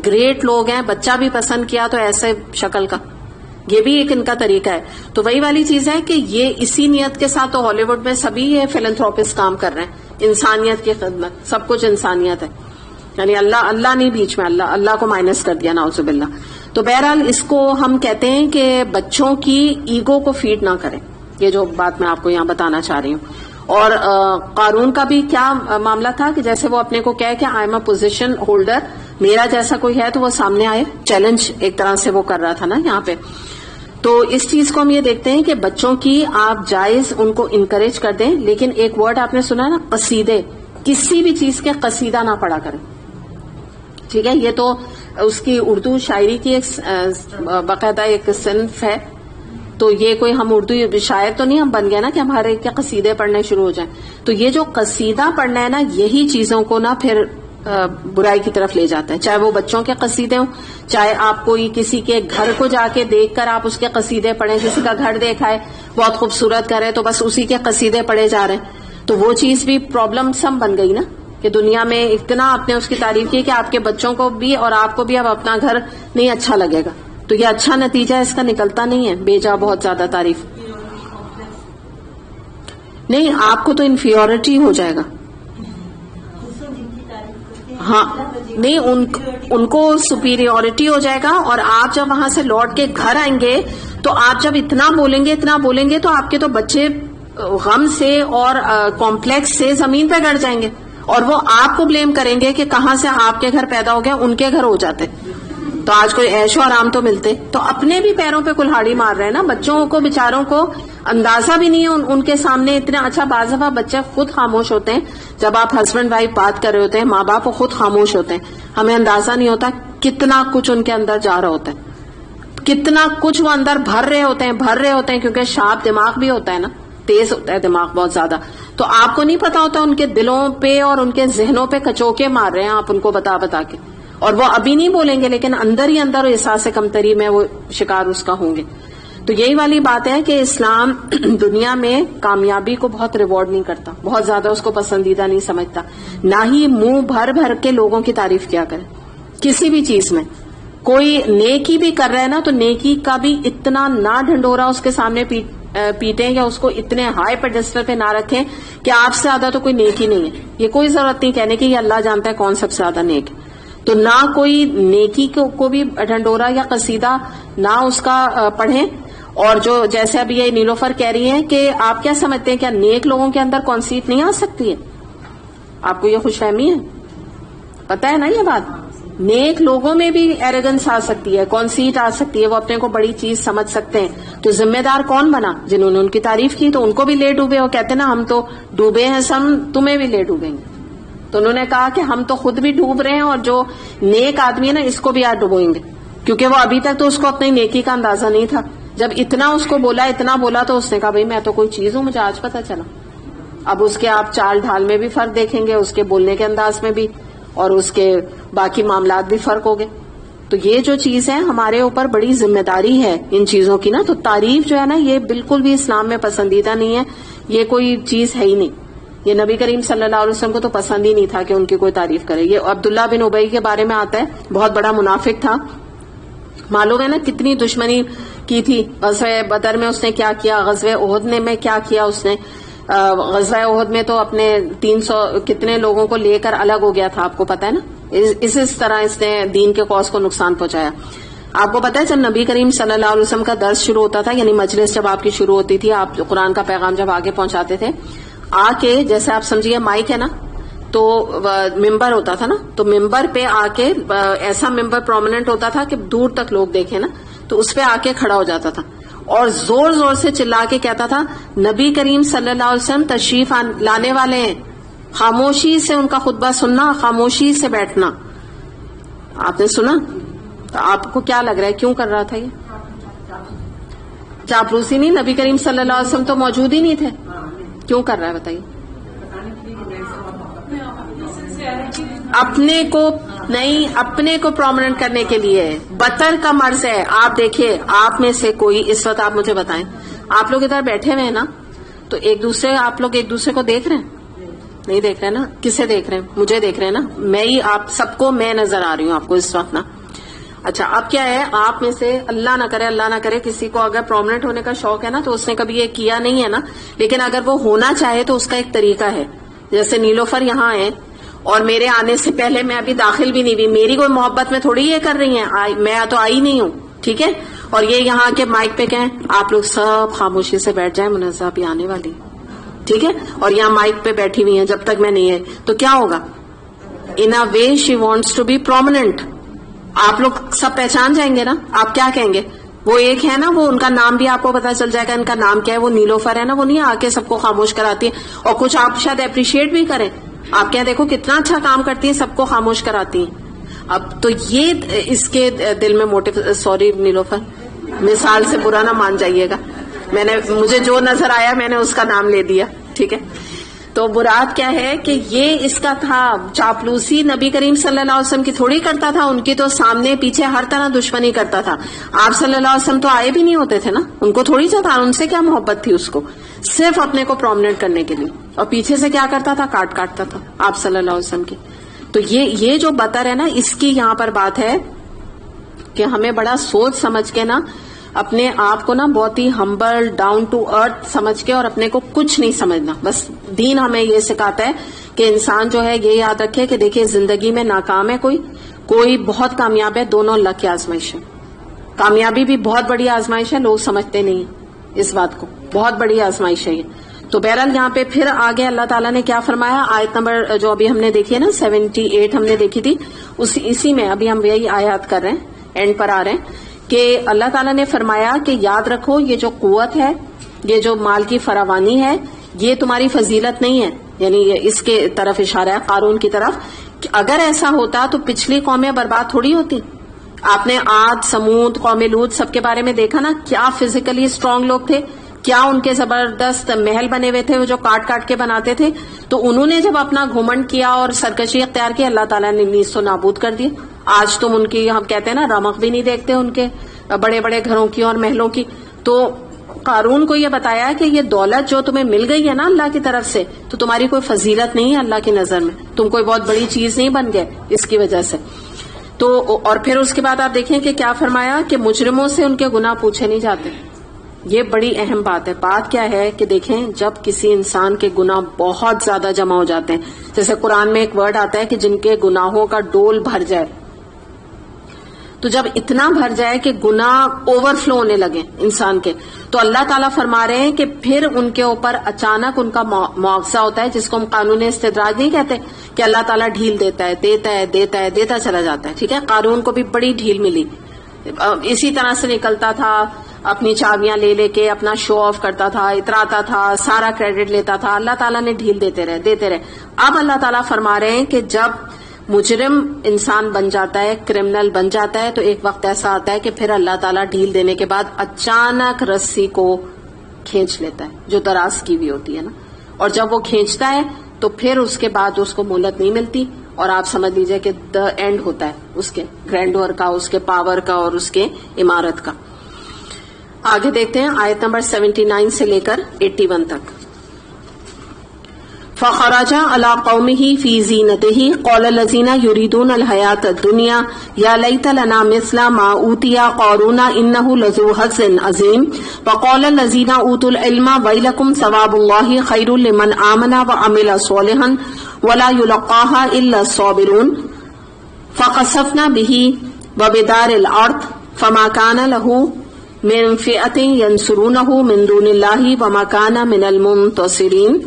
گریٹ لوگ ہیں, بچہ بھی پسند کیا تو ایسے شکل کا. یہ بھی ایک ان کا طریقہ ہے. تو وہی والی چیز ہے کہ یہ اسی نیت کے ساتھ تو ہالی ووڈ میں سبھی یہ فلانتھروپسٹ کام کر رہے ہیں, انسانیت کی خدمت, سب کچھ انسانیت ہے. یعنی اللہ نہیں بیچ میں, اللہ کو مائنس کر دیا نعوذ باللہ. تو بہرحال اس کو ہم کہتے ہیں کہ بچوں کی ایگو کو فیڈ نہ کریں, یہ جو بات میں آپ کو یہاں بتانا چاہ رہی ہوں. اور قارون کا بھی کیا معاملہ تھا کہ جیسے وہ اپنے کو کہے کہ I am a position holder, میرا جیسا کوئی ہے تو وہ سامنے آئے, چیلنج ایک طرح سے وہ کر رہا تھا نا یہاں پہ. تو اس چیز کو ہم یہ دیکھتے ہیں کہ بچوں کی آپ جائز ان کو انکریج کر دیں, لیکن ایک ورڈ آپ نے سنا نا قصیدے, کسی بھی چیز کے قصیدہ نہ پڑھا کریں, ٹھیک ہے. یہ تو اس کی اردو شاعری کی ایک باقاعدہ ایک صنف ہے. تو یہ کوئی ہم اردو شاعر تو نہیں ہم بن گئے نا کہ ہم ہر ایک کے قصیدے پڑھنے شروع ہو جائیں. تو یہ جو قصیدہ پڑھنا ہے نا, یہی چیزوں کو نا پھر برائی کی طرف لے جاتا ہے. چاہے وہ بچوں کے قصیدے ہوں, چاہے آپ کوئی کسی کے گھر کو جا کے دیکھ کر آپ اس کے قصیدے پڑھیں, کسی کا گھر دیکھا ہے بہت خوبصورت گھر ہے تو بس اسی کے قصیدے پڑھے جا رہے ہیں. تو وہ چیز بھی پرابلم سم بن گئی نا کہ دنیا میں اتنا آپ نے اس کی تعریف کی کہ آپ کے بچوں کو بھی اور آپ کو بھی اب اپنا گھر نہیں اچھا لگے گا. تو یہ اچھا نتیجہ اس کا نکلتا نہیں ہے, بیجا بہت زیادہ تعریف. نہیں, آپ کو تو انفیورٹی ہو جائے گا. ہاں نہیں, ان کو سپیریورٹی ہو جائے گا. اور آپ جب وہاں سے لوٹ کے گھر آئیں گے تو آپ جب اتنا بولیں گے تو آپ کے تو بچے غم سے اور کمپلیکس سے زمین پہ گڑ جائیں گے, اور وہ آپ کو بلیم کریں گے کہ کہاں سے آپ کے گھر پیدا ہو گیا, ان کے گھر ہو جاتے تو آج کوئی عیش و آرام تو ملتے. تو اپنے بھی پیروں پہ کلہاڑی مار رہے ہیں نا. بچوں کو بیچاروں کو اندازہ بھی نہیں ہے ان کے سامنے اتنا. اچھا بعض دفعہ بچے خود خاموش ہوتے ہیں جب آپ ہسبینڈ وائف بات کر رہے ہوتے ہیں, ماں باپ وہ خود خاموش ہوتے ہیں, ہمیں اندازہ نہیں ہوتا کتنا کچھ ان کے اندر جا رہا ہوتا ہے, کتنا کچھ وہ اندر بھر رہے ہوتے ہیں کیونکہ شارپ دماغ بھی ہوتا ہے نا, تیز ہوتا ہے دماغ بہت زیادہ. تو آپ کو نہیں پتا ہوتا ان کے دلوں پہ اور ان کے ذہنوں پہ کچوکے مار رہے ہیں آپ ان کو بتا کے, اور وہ ابھی نہیں بولیں گے لیکن اندر ہی اندر احساس کمتری میں وہ شکار اس کا ہوں گے. تو یہی والی بات ہے کہ اسلام دنیا میں کامیابی کو بہت ریوارڈ نہیں کرتا, بہت زیادہ اس کو پسندیدہ نہیں سمجھتا, نہ ہی منہ بھر کے لوگوں کی تعریف کیا کرے کسی بھی چیز میں. کوئی نیکی بھی کر رہا ہے نا تو نیکی کا بھی اتنا نہ ڈھنڈورا اس کے سامنے پیٹیں یا اس کو اتنے ہائی پیڈسٹل پہ نہ رکھیں کہ آپ سے زیادہ تو کوئی نیکی نہیں ہے. یہ کوئی ضرورت نہیں کہنے کی یہ اللہ جانتا ہے کون سب سے زیادہ نیک ہے. تو نہ کوئی نیکی کو بھی ڈھنڈورا یا قصیدہ نہ اس کا پڑھیں. اور جو جیسے ابھی یہ نیلوفر کہہ رہی ہیں کہ آپ کیا سمجھتے ہیں کیا نیک لوگوں کے اندر کانسیٹ نہیں آ سکتی ہے؟ آپ کو یہ خوش فہمی ہے؟ پتا ہے نا یہ بات, نیک لوگوں میں بھی ایروگنس آ سکتی ہے, کانسیٹ آ سکتی ہے, وہ اپنے کو بڑی چیز سمجھ سکتے ہیں. تو ذمہ دار کون بنا؟ جنہوں نے ان کی تعریف کی تو ان کو بھی لے ڈوبے. وہ کہتے نا ہم تو ڈوبے ہیں سم, تمہیں بھی لے ڈوبیں گے. تو انہوں نے کہا کہ ہم تو خود بھی ڈوب رہے ہیں اور جو نیک آدمی ہے نا اس کو بھی آج ڈبوئیں گے, کیونکہ وہ ابھی تک تو اس کو اپنی نیکی کا اندازہ نہیں تھا. جب اتنا اس کو اتنا بولا تو اس نے کہا بھائی میں تو کوئی چیز ہوں, مجھے آج پتا چلا. اب اس کے آپ چال ڈھال میں بھی فرق دیکھیں گے, اس کے بولنے کے انداز میں بھی, اور اس کے باقی معاملات بھی فرق ہو گئے. تو یہ جو چیز ہے ہمارے اوپر بڑی ذمہ داری ہے ان چیزوں کی نا. تو تعریف جو ہے نا یہ بالکل بھی اسلام میں پسندیدہ نہیں ہے, یہ کوئی چیز ہے ہی نہیں. یہ نبی کریم صلی اللہ علیہ وسلم کو تو پسند ہی نہیں تھا کہ ان کی کوئی تعریف کرے. یہ عبداللہ بن ابی کے بارے میں آتا ہے, بہت بڑا منافق تھا. معلوم ہے نا کتنی دشمنی کی تھی. غزوہ بدر میں اس نے کیا کیا, غزوہ احد میں کیا کیا اس نے. غزوہ احد میں تو اپنے 300 کتنے لوگوں کو لے کر الگ ہو گیا تھا, آپ کو پتا ہے نا. اس طرح اس نے دین کے قوس کو نقصان پہنچایا. آپ کو پتا ہے جب نبی کریم صلی اللہ علیہ وسلم کا درس شروع ہوتا تھا, یعنی مجلس جب آپ کی شروع ہوتی تھی, آپ قرآن کا پیغام جب آگے پہنچاتے تھے, آ کے جیسے آپ سمجھیے مائک ہے نا, تو ممبر ہوتا تھا نا, تو ممبر پہ آ کے ایسا ممبر پرومیننٹ ہوتا تھا کہ دور تک لوگ دیکھیں نا, تو اس پہ آ کے کھڑا ہو جاتا تھا اور زور زور سے چلا کے کہتا تھا نبی کریم صلی اللہ علیہ وسلم تشریف لانے والے ہیں, خاموشی سے ان کا خطبہ سننا, خاموشی سے بیٹھنا. آپ نے سنا؟ تو آپ کو کیا لگ رہا ہے کیوں کر رہا تھا یہ؟ چاپلوسی نہیں, نبی کریم صلی اللہ علیہ وسلم تو موجود ہی نہیں تھے, کیوں کر رہا ہے بتائیے؟ اپنے کو نہیں, اپنے کو پرومیننٹ کرنے کے لیے. بطر کا مرض ہے. آپ دیکھیے, آپ میں سے کوئی اس وقت آپ مجھے بتائیں, آپ لوگ ادھر بیٹھے ہوئے ہیں نا, تو آپ لوگ ایک دوسرے کو دیکھ رہے ہیں؟ نہیں دیکھ رہے نا. کسے دیکھ رہے ہیں؟ مجھے دیکھ رہے ہیں نا. میں ہی آپ سب کو میں نظر آ رہی ہوں آپ کو اس وقت نا. اچھا, اب کیا ہے, آپ میں سے اللہ نہ کرے کسی کو اگر پرومیننٹ ہونے کا شوق ہے نا, تو اس نے کبھی یہ کیا نہیں ہے نا, لیکن اگر وہ ہونا چاہے تو اس کا ایک طریقہ ہے. جیسے نیلوفر یہاں ہے اور میرے آنے سے پہلے میں ابھی داخل بھی نہیں ہوئی, میری کوئی محبت میں تھوڑی یہ کر رہی ہیں, میں تو آئی نہیں ہوں, ٹھیک ہے. اور یہ یہاں کے مائک پہ کہیں آپ لوگ سب خاموشی سے بیٹھ جائیں, منزہ بھی آنے والی, ٹھیک ہے, اور یہاں مائک پہ بیٹھی ہوئی ہیں جب تک میں نہیں ہے, تو کیا ہوگا؟ In a way she wants to be prominent. آپ لوگ سب پہچان جائیں گے نا. آپ کیا کہیں گے؟ وہ ایک ہے نا, وہ ان کا نام بھی آپ کو پتا چل جائے گا, ان کا نام کیا ہے, وہ نیلوفر ہے نا, وہ نہیں آ کے سب کو خاموش کراتی ہے, اور کچھ آپ شاید اپریشیٹ بھی کریں. آپ کیا دیکھو کتنا اچھا کام کرتی ہیں, سب کو خاموش کراتی ہیں. اب تو یہ اس کے دل میں موٹیو, سوری نیلوفر, مثال سے برا نہ مان جائیے گا, مجھے جو نظر آیا میں نے اس کا نام لے دیا, ٹھیک ہے. تو مراد کیا ہے کہ یہ اس کا تھا. چاپلوسی نبی کریم صلی اللہ علیہ وسلم کی تھوڑی کرتا تھا, ان کی تو سامنے پیچھے ہر طرح دشمنی کرتا تھا. آپ صلی اللہ علیہ وسلم تو آئے بھی نہیں ہوتے تھے نا, ان کو تھوڑی سا تھا, ان سے کیا محبت تھی اس کو, صرف اپنے کو پرومیننٹ کرنے کے لیے. اور پیچھے سے کیا کرتا تھا؟ کاٹتا تھا آپ صلی اللہ علیہ وسلم کی. تو یہ جو بطر ہے نا, اس کی یہاں پر بات ہے کہ ہمیں بڑا سوچ سمجھ کے نا, اپنے آپ کو نا بہت ہی ہمبل ڈاؤن ٹو ارتھ سمجھ کے, اور اپنے کو کچھ نہیں سمجھنا. بس دین ہمیں یہ سکھاتا ہے کہ انسان جو ہے یہ یاد رکھے کہ دیکھیے زندگی میں ناکام ہے کوئی بہت کامیاب ہے, دونوں اللہ کی آزمائش ہے. کامیابی بھی بہت بڑی آزمائش ہے, لوگ سمجھتے نہیں ہیں اس بات کو, بہت بڑی آزمائش ہے یہ. تو بہرحال یہاں پہ پھر آگے اللہ تعالیٰ نے کیا فرمایا, آیت نمبر جو ابھی ہم نے دیکھی ہے نا 78 ہم نے دیکھی تھی, اسی میں ابھی ہم یہی آیات کر رہے ہیں, اینڈ پر آ رہے ہیں کہ اللہ تعالیٰ نے فرمایا کہ یاد رکھو یہ جو قوت ہے, یہ جو مال کی فراوانی ہے, یہ تمہاری فضیلت نہیں ہے. یعنی اس کے طرف اشارہ ہے, قارون کی طرف. اگر ایسا ہوتا تو پچھلی قومیں برباد تھوڑی ہوتی. آپ نے عاد, سمود, قوم لوط سب کے بارے میں دیکھا نا, کیا فزیکلی اسٹرانگ لوگ تھے, کیا ان کے زبردست محل بنے ہوئے تھے, وہ جو کاٹ کے بناتے تھے. تو انہوں نے جب اپنا گھمنڈ کیا اور سرکشی اختیار کی, اللہ تعالیٰ نے نیز و نابود کر دی. آج تم ان کی, ہم کہتے ہیں نا, رمق بھی نہیں دیکھتے ان کے بڑے بڑے گھروں کی اور محلوں کی. تو قارون کو یہ بتایا کہ یہ دولت جو تمہیں مل گئی ہے نا اللہ کی طرف سے, تو تمہاری کوئی فضیلت نہیں ہے اللہ کی نظر میں, تم کوئی بہت بڑی چیز نہیں بن گئے اس کی وجہ سے. تو اور پھر اس کے بعد آپ دیکھیں کہ کیا فرمایا کہ مجرموں سے ان کے گناہ پوچھے نہیں جاتے. یہ بڑی اہم بات ہے. بات کیا ہے کہ دیکھیں, جب کسی انسان کے گناہ بہت زیادہ جمع ہو جاتے ہیں, جیسے قرآن میں ایک ورڈ آتا ہے کہ جن کے گناہوں کا ڈول بھر جائے, تو جب اتنا بھر جائے کہ گناہ اوور فلو ہونے لگے انسان کے, تو اللہ تعالیٰ فرما رہے ہیں کہ پھر ان کے اوپر اچانک ان کا معاوضہ ہوتا ہے, جس کو ہم قانون استدراج نہیں کہتے, کہ اللہ تعالیٰ ڈھیل دیتا چلا جاتا ہے. ٹھیک ہے, قارون کو بھی بڑی ڈھیل ملی, اسی طرح سے نکلتا تھا, اپنی چابیاں لے کے اپنا شو آف کرتا تھا, اتراتا تھا, سارا کریڈٹ لیتا تھا. اللہ تعالیٰ نے ڈھیل دیتے رہے. اب اللہ تعالیٰ فرما رہے ہیں کہ جب مجرم انسان بن جاتا ہے, کرمنل بن جاتا ہے, تو ایک وقت ایسا آتا ہے کہ پھر اللہ تعالیٰ ڈھیل دینے کے بعد اچانک رسی کو کھینچ لیتا ہے, جو دراز کی ہوئی ہوتی ہے نا, اور جب وہ کھینچتا ہے تو پھر اس کے بعد اس کو مہلت نہیں ملتی, اور آپ سمجھ لیجئے کہ دا اینڈ ہوتا ہے اس کے گرینڈور کا, اس کے پاور کا, اور اس کے عمارت کا. آگے دیکھتے ہیں آیت نمبر 79 سے لے کر 81 تک. فخرج على قومه في زينته قال الذين يريدون الحياة الدنيا يا ليت لنا مثل ما أوتي قارون إنه لذو حظ عظيم وقال الذين أوتوا العلم ويلكم ثواب الله خير لمن آمن وعمل صالحا ولا يلقاها إلا الصابرون فخسفنا به وبدار الأرض فما كان له من فئة ينصرونه من دون الله وما كان من المنتصرين.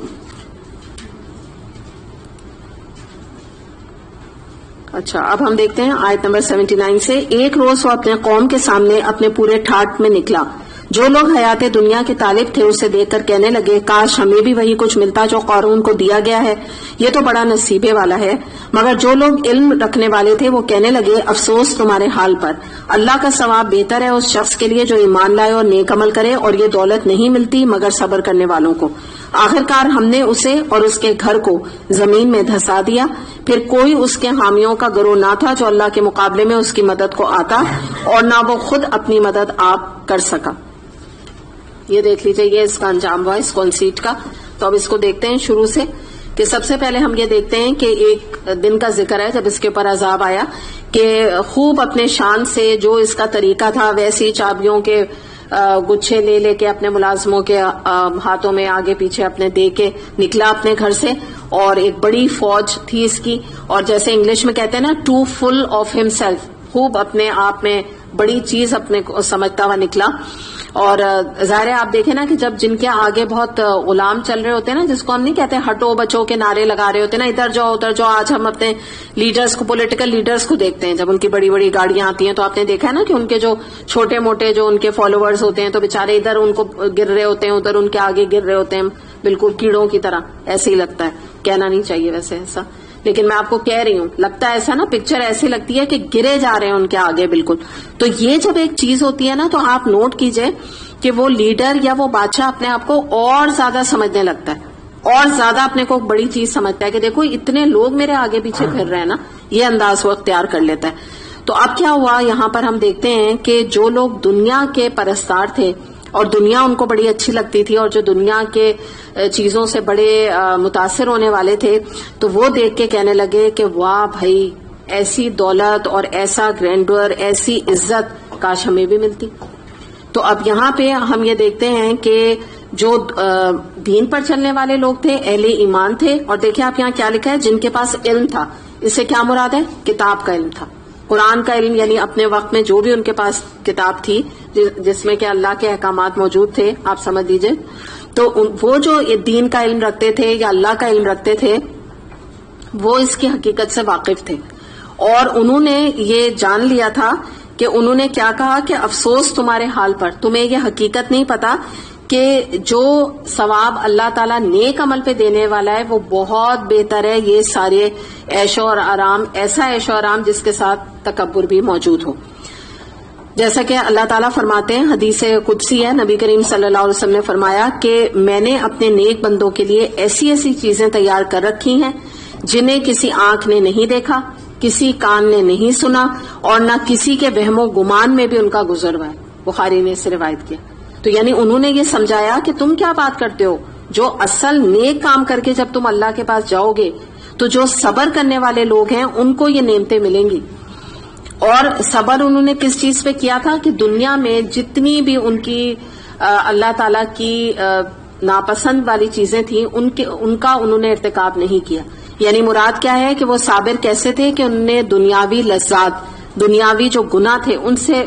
اچھا، اب ہم دیکھتے ہیں آیت نمبر 79 سے. ایک روز وہ اپنے قوم کے سامنے اپنے پورے ٹھاٹ میں نکلا. جو لوگ حیات دنیا کے طالب تھے اسے دیکھ کر کہنے لگے کاش ہمیں بھی وہی کچھ ملتا جو قارون کو دیا گیا ہے، یہ تو بڑا نصیبے والا ہے. مگر جو لوگ علم رکھنے والے تھے وہ کہنے لگے افسوس تمہارے حال پر، اللہ کا ثواب بہتر ہے اس شخص کے لیے جو ایمان لائے اور نیک عمل کرے، اور یہ دولت نہیں ملتی مگر صبر کرنے والوں کو. آخرکار ہم نے اسے اور اس کے گھر کو زمین میں دھسا دیا، پھر کوئی اس کے حامیوں کا گروہ نہ تھا جو اللہ کے مقابلے میں اس کی مدد کو آتا، اور نہ وہ خود اپنی مدد آپ کر سکا. یہ دیکھ لیجئے، یہ اس کا انجام ہوا اس کنسیٹ کا. تو اب اس کو دیکھتے ہیں شروع سے، کہ سب سے پہلے ہم یہ دیکھتے ہیں کہ ایک دن کا ذکر ہے جب اس کے اوپر عذاب آیا، کہ خوب اپنے شان سے جو اس کا طریقہ تھا ویسی چابیوں کے گچھے لے لے کے اپنے ملازموں کے ہاتھوں میں آگے پیچھے اپنے دے کے نکلا اپنے گھر سے، اور ایک بڑی فوج تھی اس کی، اور جیسے انگلش میں کہتے ہیں نا ٹو فل آف ہم سیلف، خوب اپنے آپ میں بڑی چیز اپنے کو سمجھتا ہوا نکلا. اور ظاہر ہے آپ دیکھیں نا کہ جب جن کے آگے بہت غلام چل رہے ہوتے ہیں نا، جس کو ہم نہیں کہتے ہٹو بچو کے نعرے لگا رہے ہوتے ہیں نا، ادھر جاؤ ادھر جاؤ. آج ہم اپنے لیڈرز کو، پولیٹیکل لیڈرز کو دیکھتے ہیں جب ان کی بڑی بڑی گاڑیاں آتی ہیں، تو آپ نے دیکھا ہے نا کہ ان کے جو چھوٹے موٹے جو ان کے فالوورز ہوتے ہیں تو بےچارے ادھر ان کو گر رہے ہوتے ہیں، ادھر ان کے آگے گر رہے ہوتے ہیں، بالکل کیڑوں کی طرح. ایسے ہی لگتا ہے، کہنا نہیں چاہیے ویسے ایسا، لیکن میں آپ کو کہہ رہی ہوں لگتا ہے ایسا نا، پکچر ایسی لگتی ہے کہ گرے جا رہے ہیں ان کے آگے بالکل. تو یہ جب ایک چیز ہوتی ہے نا، تو آپ نوٹ کیجئے کہ وہ لیڈر یا وہ بادشاہ اپنے آپ کو اور زیادہ سمجھنے لگتا ہے، اور زیادہ اپنے کو بڑی چیز سمجھتا ہے کہ دیکھو اتنے لوگ میرے آگے پیچھے پھر رہے ہیں نا، یہ انداز وہ اختیار کر لیتا ہے. تو اب کیا ہوا یہاں پر ہم دیکھتے ہیں کہ جو لوگ دنیا کے پرستار تھے اور دنیا ان کو بڑی اچھی لگتی تھی، اور جو دنیا کے چیزوں سے بڑے متاثر ہونے والے تھے، تو وہ دیکھ کے کہنے لگے کہ واہ بھائی، ایسی دولت اور ایسا گرینڈور، ایسی عزت کاش ہمیں بھی ملتی. تو اب یہاں پہ ہم یہ دیکھتے ہیں کہ جو دین پر چلنے والے لوگ تھے، اہل ایمان تھے، اور دیکھیں آپ یہاں کیا لکھا ہے، جن کے پاس علم تھا. اس سے کیا مراد ہے؟ کتاب کا علم تھا، قرآن کا علم، یعنی اپنے وقت میں جو بھی ان کے پاس کتاب تھی جس میں کہ اللہ کے احکامات موجود تھے، آپ سمجھ لیجئے. تو وہ جو دین کا علم رکھتے تھے یا اللہ کا علم رکھتے تھے، وہ اس کی حقیقت سے واقف تھے، اور انہوں نے یہ جان لیا تھا کہ انہوں نے کیا کہا کہ افسوس تمہارے حال پر، تمہیں یہ حقیقت نہیں پتا کہ جو ثواب اللہ تعالیٰ نیک عمل پہ دینے والا ہے وہ بہت بہتر ہے یہ سارے عیش اور آرام، ایسا عیش و آرام جس کے ساتھ تکبر بھی موجود ہو. جیسا کہ اللہ تعالیٰ فرماتے ہیں، حدیث قدسی ہے، نبی کریم صلی اللہ علیہ وسلم نے فرمایا کہ میں نے اپنے نیک بندوں کے لیے ایسی ایسی چیزیں تیار کر رکھی ہیں جنہیں کسی آنکھ نے نہیں دیکھا، کسی کان نے نہیں سنا، اور نہ کسی کے وہم و گمان میں بھی ان کا گزر ہوا ہے. بخاری نے اس سے روایت کیا. تو یعنی انہوں نے یہ سمجھایا کہ تم کیا بات کرتے ہو، جو اصل نیک کام کر کے جب تم اللہ کے پاس جاؤ گے تو جو صبر کرنے والے لوگ ہیں ان کو یہ نعمتیں ملیں گی. اور صبر انہوں نے کس چیز پہ کیا تھا کہ دنیا میں جتنی بھی ان کی اللہ تعالیٰ کی ناپسند والی چیزیں تھیں ان کا انہوں نے ارتکاب نہیں کیا. یعنی مراد کیا ہے کہ وہ صابر کیسے تھے کہ انہوں نے دنیاوی لذات، دنیاوی جو گناہ تھے ان سے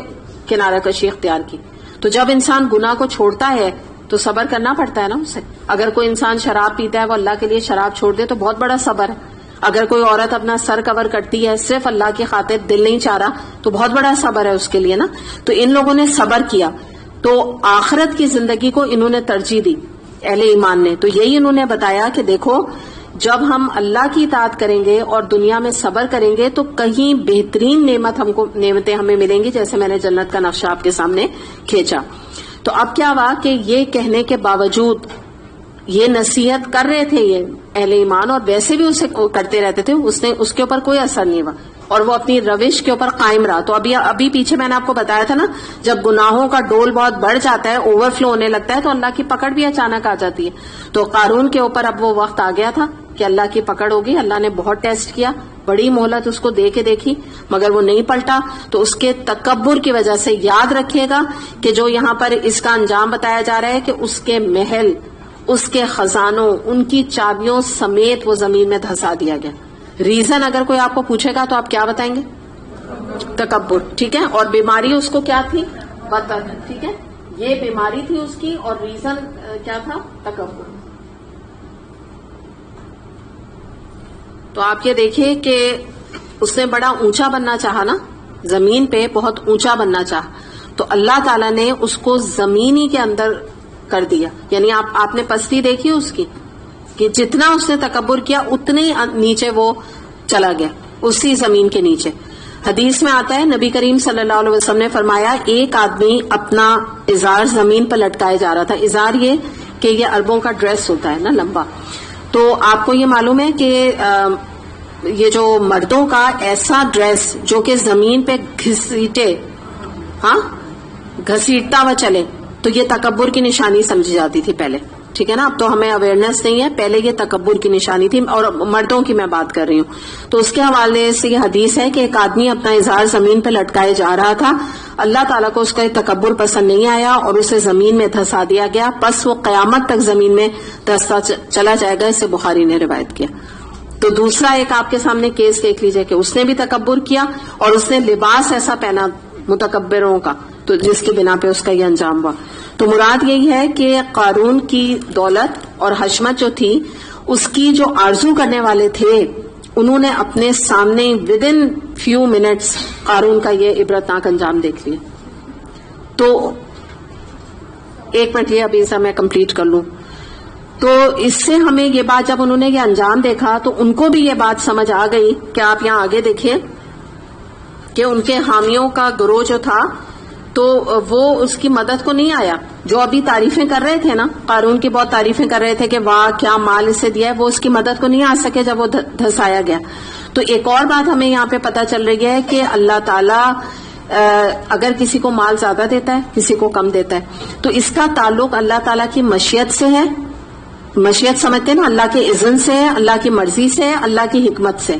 کنارہ کشی اختیار کی. تو جب انسان گناہ کو چھوڑتا ہے تو صبر کرنا پڑتا ہے نا اسے. اگر کوئی انسان شراب پیتا ہے، وہ اللہ کے لیے شراب چھوڑ دے تو بہت بڑا صبر ہے. اگر کوئی عورت اپنا سر کور کرتی ہے صرف اللہ کی خاطر، دل نہیں چاہ رہا، تو بہت بڑا صبر ہے اس کے لیے نا. تو ان لوگوں نے صبر کیا، تو آخرت کی زندگی کو انہوں نے ترجیح دی اہل ایمان نے. تو یہی انہوں نے بتایا کہ دیکھو جب ہم اللہ کی اطاعت کریں گے اور دنیا میں صبر کریں گے تو کہیں بہترین نعمتیں ہمیں ملیں گی، جیسے میں نے جنت کا نقشہ آپ کے سامنے کھینچا. تو اب کیا ہوا کہ یہ کہنے کے باوجود یہ نصیحت کر رہے تھے یہ اہل ایمان، اور ویسے بھی اسے کرتے رہتے تھے، اس کے اوپر کوئی اثر نہیں ہوا، اور وہ اپنی روش کے اوپر قائم رہا. تو ابھی پیچھے میں نے آپ کو بتایا تھا نا، جب گناہوں کا ڈول بہت بڑھ جاتا ہے، اوور فلو ہونے لگتا ہے، تو اللہ کی پکڑ بھی اچانک آ جاتی ہے. تو قارون کے اوپر اب وہ وقت آ گیا تھا کہ اللہ کی پکڑ ہوگی. اللہ نے بہت ٹیسٹ کیا, بڑی مہلت اس کو دے کے دیکھی, مگر وہ نہیں پلٹا. تو اس کے تکبر کی وجہ سے یاد رکھیے گا کہ جو یہاں پر اس کا انجام بتایا جا رہا ہے کہ اس کے محل, اس کے خزانوں, ان کی چابیوں سمیت وہ زمین میں دھسا دیا گیا. ریزن اگر کوئی آپ کو پوچھے گا تو آپ کیا بتائیں گے؟ تکبر. ٹھیک ہے. اور بیماری اس کو کیا تھی؟ بطر. ٹھیک ہے, یہ بیماری تھی اس کی, اور ریزن کیا تھا؟ تکبر. تو آپ یہ دیکھیے کہ اس نے بڑا اونچا بننا چاہا نا, زمین پہ بہت اونچا بننا چاہا, تو اللہ تعالیٰ نے اس کو زمینی کے اندر کر دیا. یعنی آپ نے پستی دیکھی اس کی کہ جتنا اس نے تکبر کیا اتنے نیچے وہ چلا گیا, اسی زمین کے نیچے. حدیث میں آتا ہے نبی کریم صلی اللہ علیہ وسلم نے فرمایا ایک آدمی اپنا ازار زمین پر لٹکائے جا رہا تھا. ازار یہ کہ یہ عربوں کا ڈریس ہوتا ہے نا, لمبا. تو آپ کو یہ معلوم ہے کہ یہ جو مردوں کا ایسا ڈریس جو کہ زمین پہ گھسیٹتا ہوا چلے, تو یہ تکبر کی نشانی سمجھی جاتی تھی پہلے. ٹھیک ہے نا, اب تو ہمیں اویئرنیس نہیں ہے, پہلے یہ تکبر کی نشانی تھی, اور مردوں کی میں بات کر رہی ہوں. تو اس کے حوالے سے یہ حدیث ہے کہ ایک آدمی اپنا اظہار زمین پہ لٹکائے جا رہا تھا, اللہ تعالیٰ کو اس کا تکبر پسند نہیں آیا اور اسے زمین میں دھسا دیا گیا, پس وہ قیامت تک زمین میں دھستا چلا جائے گا. اسے بخاری نے روایت کیا. تو دوسرا ایک آپ کے سامنے کیس دیکھ لیجئے کہ اس نے بھی تکبر کیا اور اس نے لباس ایسا پہنا متکبروں کا, تو جس کی بنا پہ اس کا یہ انجام ہوا. تو مراد یہی ہے کہ قارون کی دولت اور حشمت جو تھی, اس کی جو آرزو کرنے والے تھے, انہوں نے اپنے سامنے ود ان فیو منٹس قارون کا یہ عبرتناک انجام دیکھ لیا. تو ایک منٹ یہ ابھی سے میں کمپلیٹ کر لوں. تو اس سے ہمیں یہ بات, جب انہوں نے یہ انجام دیکھا تو ان کو بھی یہ بات سمجھ آ گئی کہ آپ یہاں آگے دیکھیں کہ ان کے حامیوں کا گروہ جو تھا تو وہ اس کی مدد کو نہیں آیا. جو ابھی تعریفیں کر رہے تھے نا, قارون کی بہت تعریفیں کر رہے تھے کہ واہ کیا مال اسے دیا ہے, وہ اس کی مدد کو نہیں آ سکے جب وہ دھسایا گیا. تو ایک اور بات ہمیں یہاں پہ پتہ چل رہی ہے کہ اللہ تعالیٰ اگر کسی کو مال زیادہ دیتا ہے, کسی کو کم دیتا ہے, تو اس کا تعلق اللہ تعالیٰ کی مشیت سے ہے. مشیت سمجھتے ہیں نا, اللہ کے اذن سے ہے, اللہ کی مرضی سے ہے, اللہ کی حکمت سے,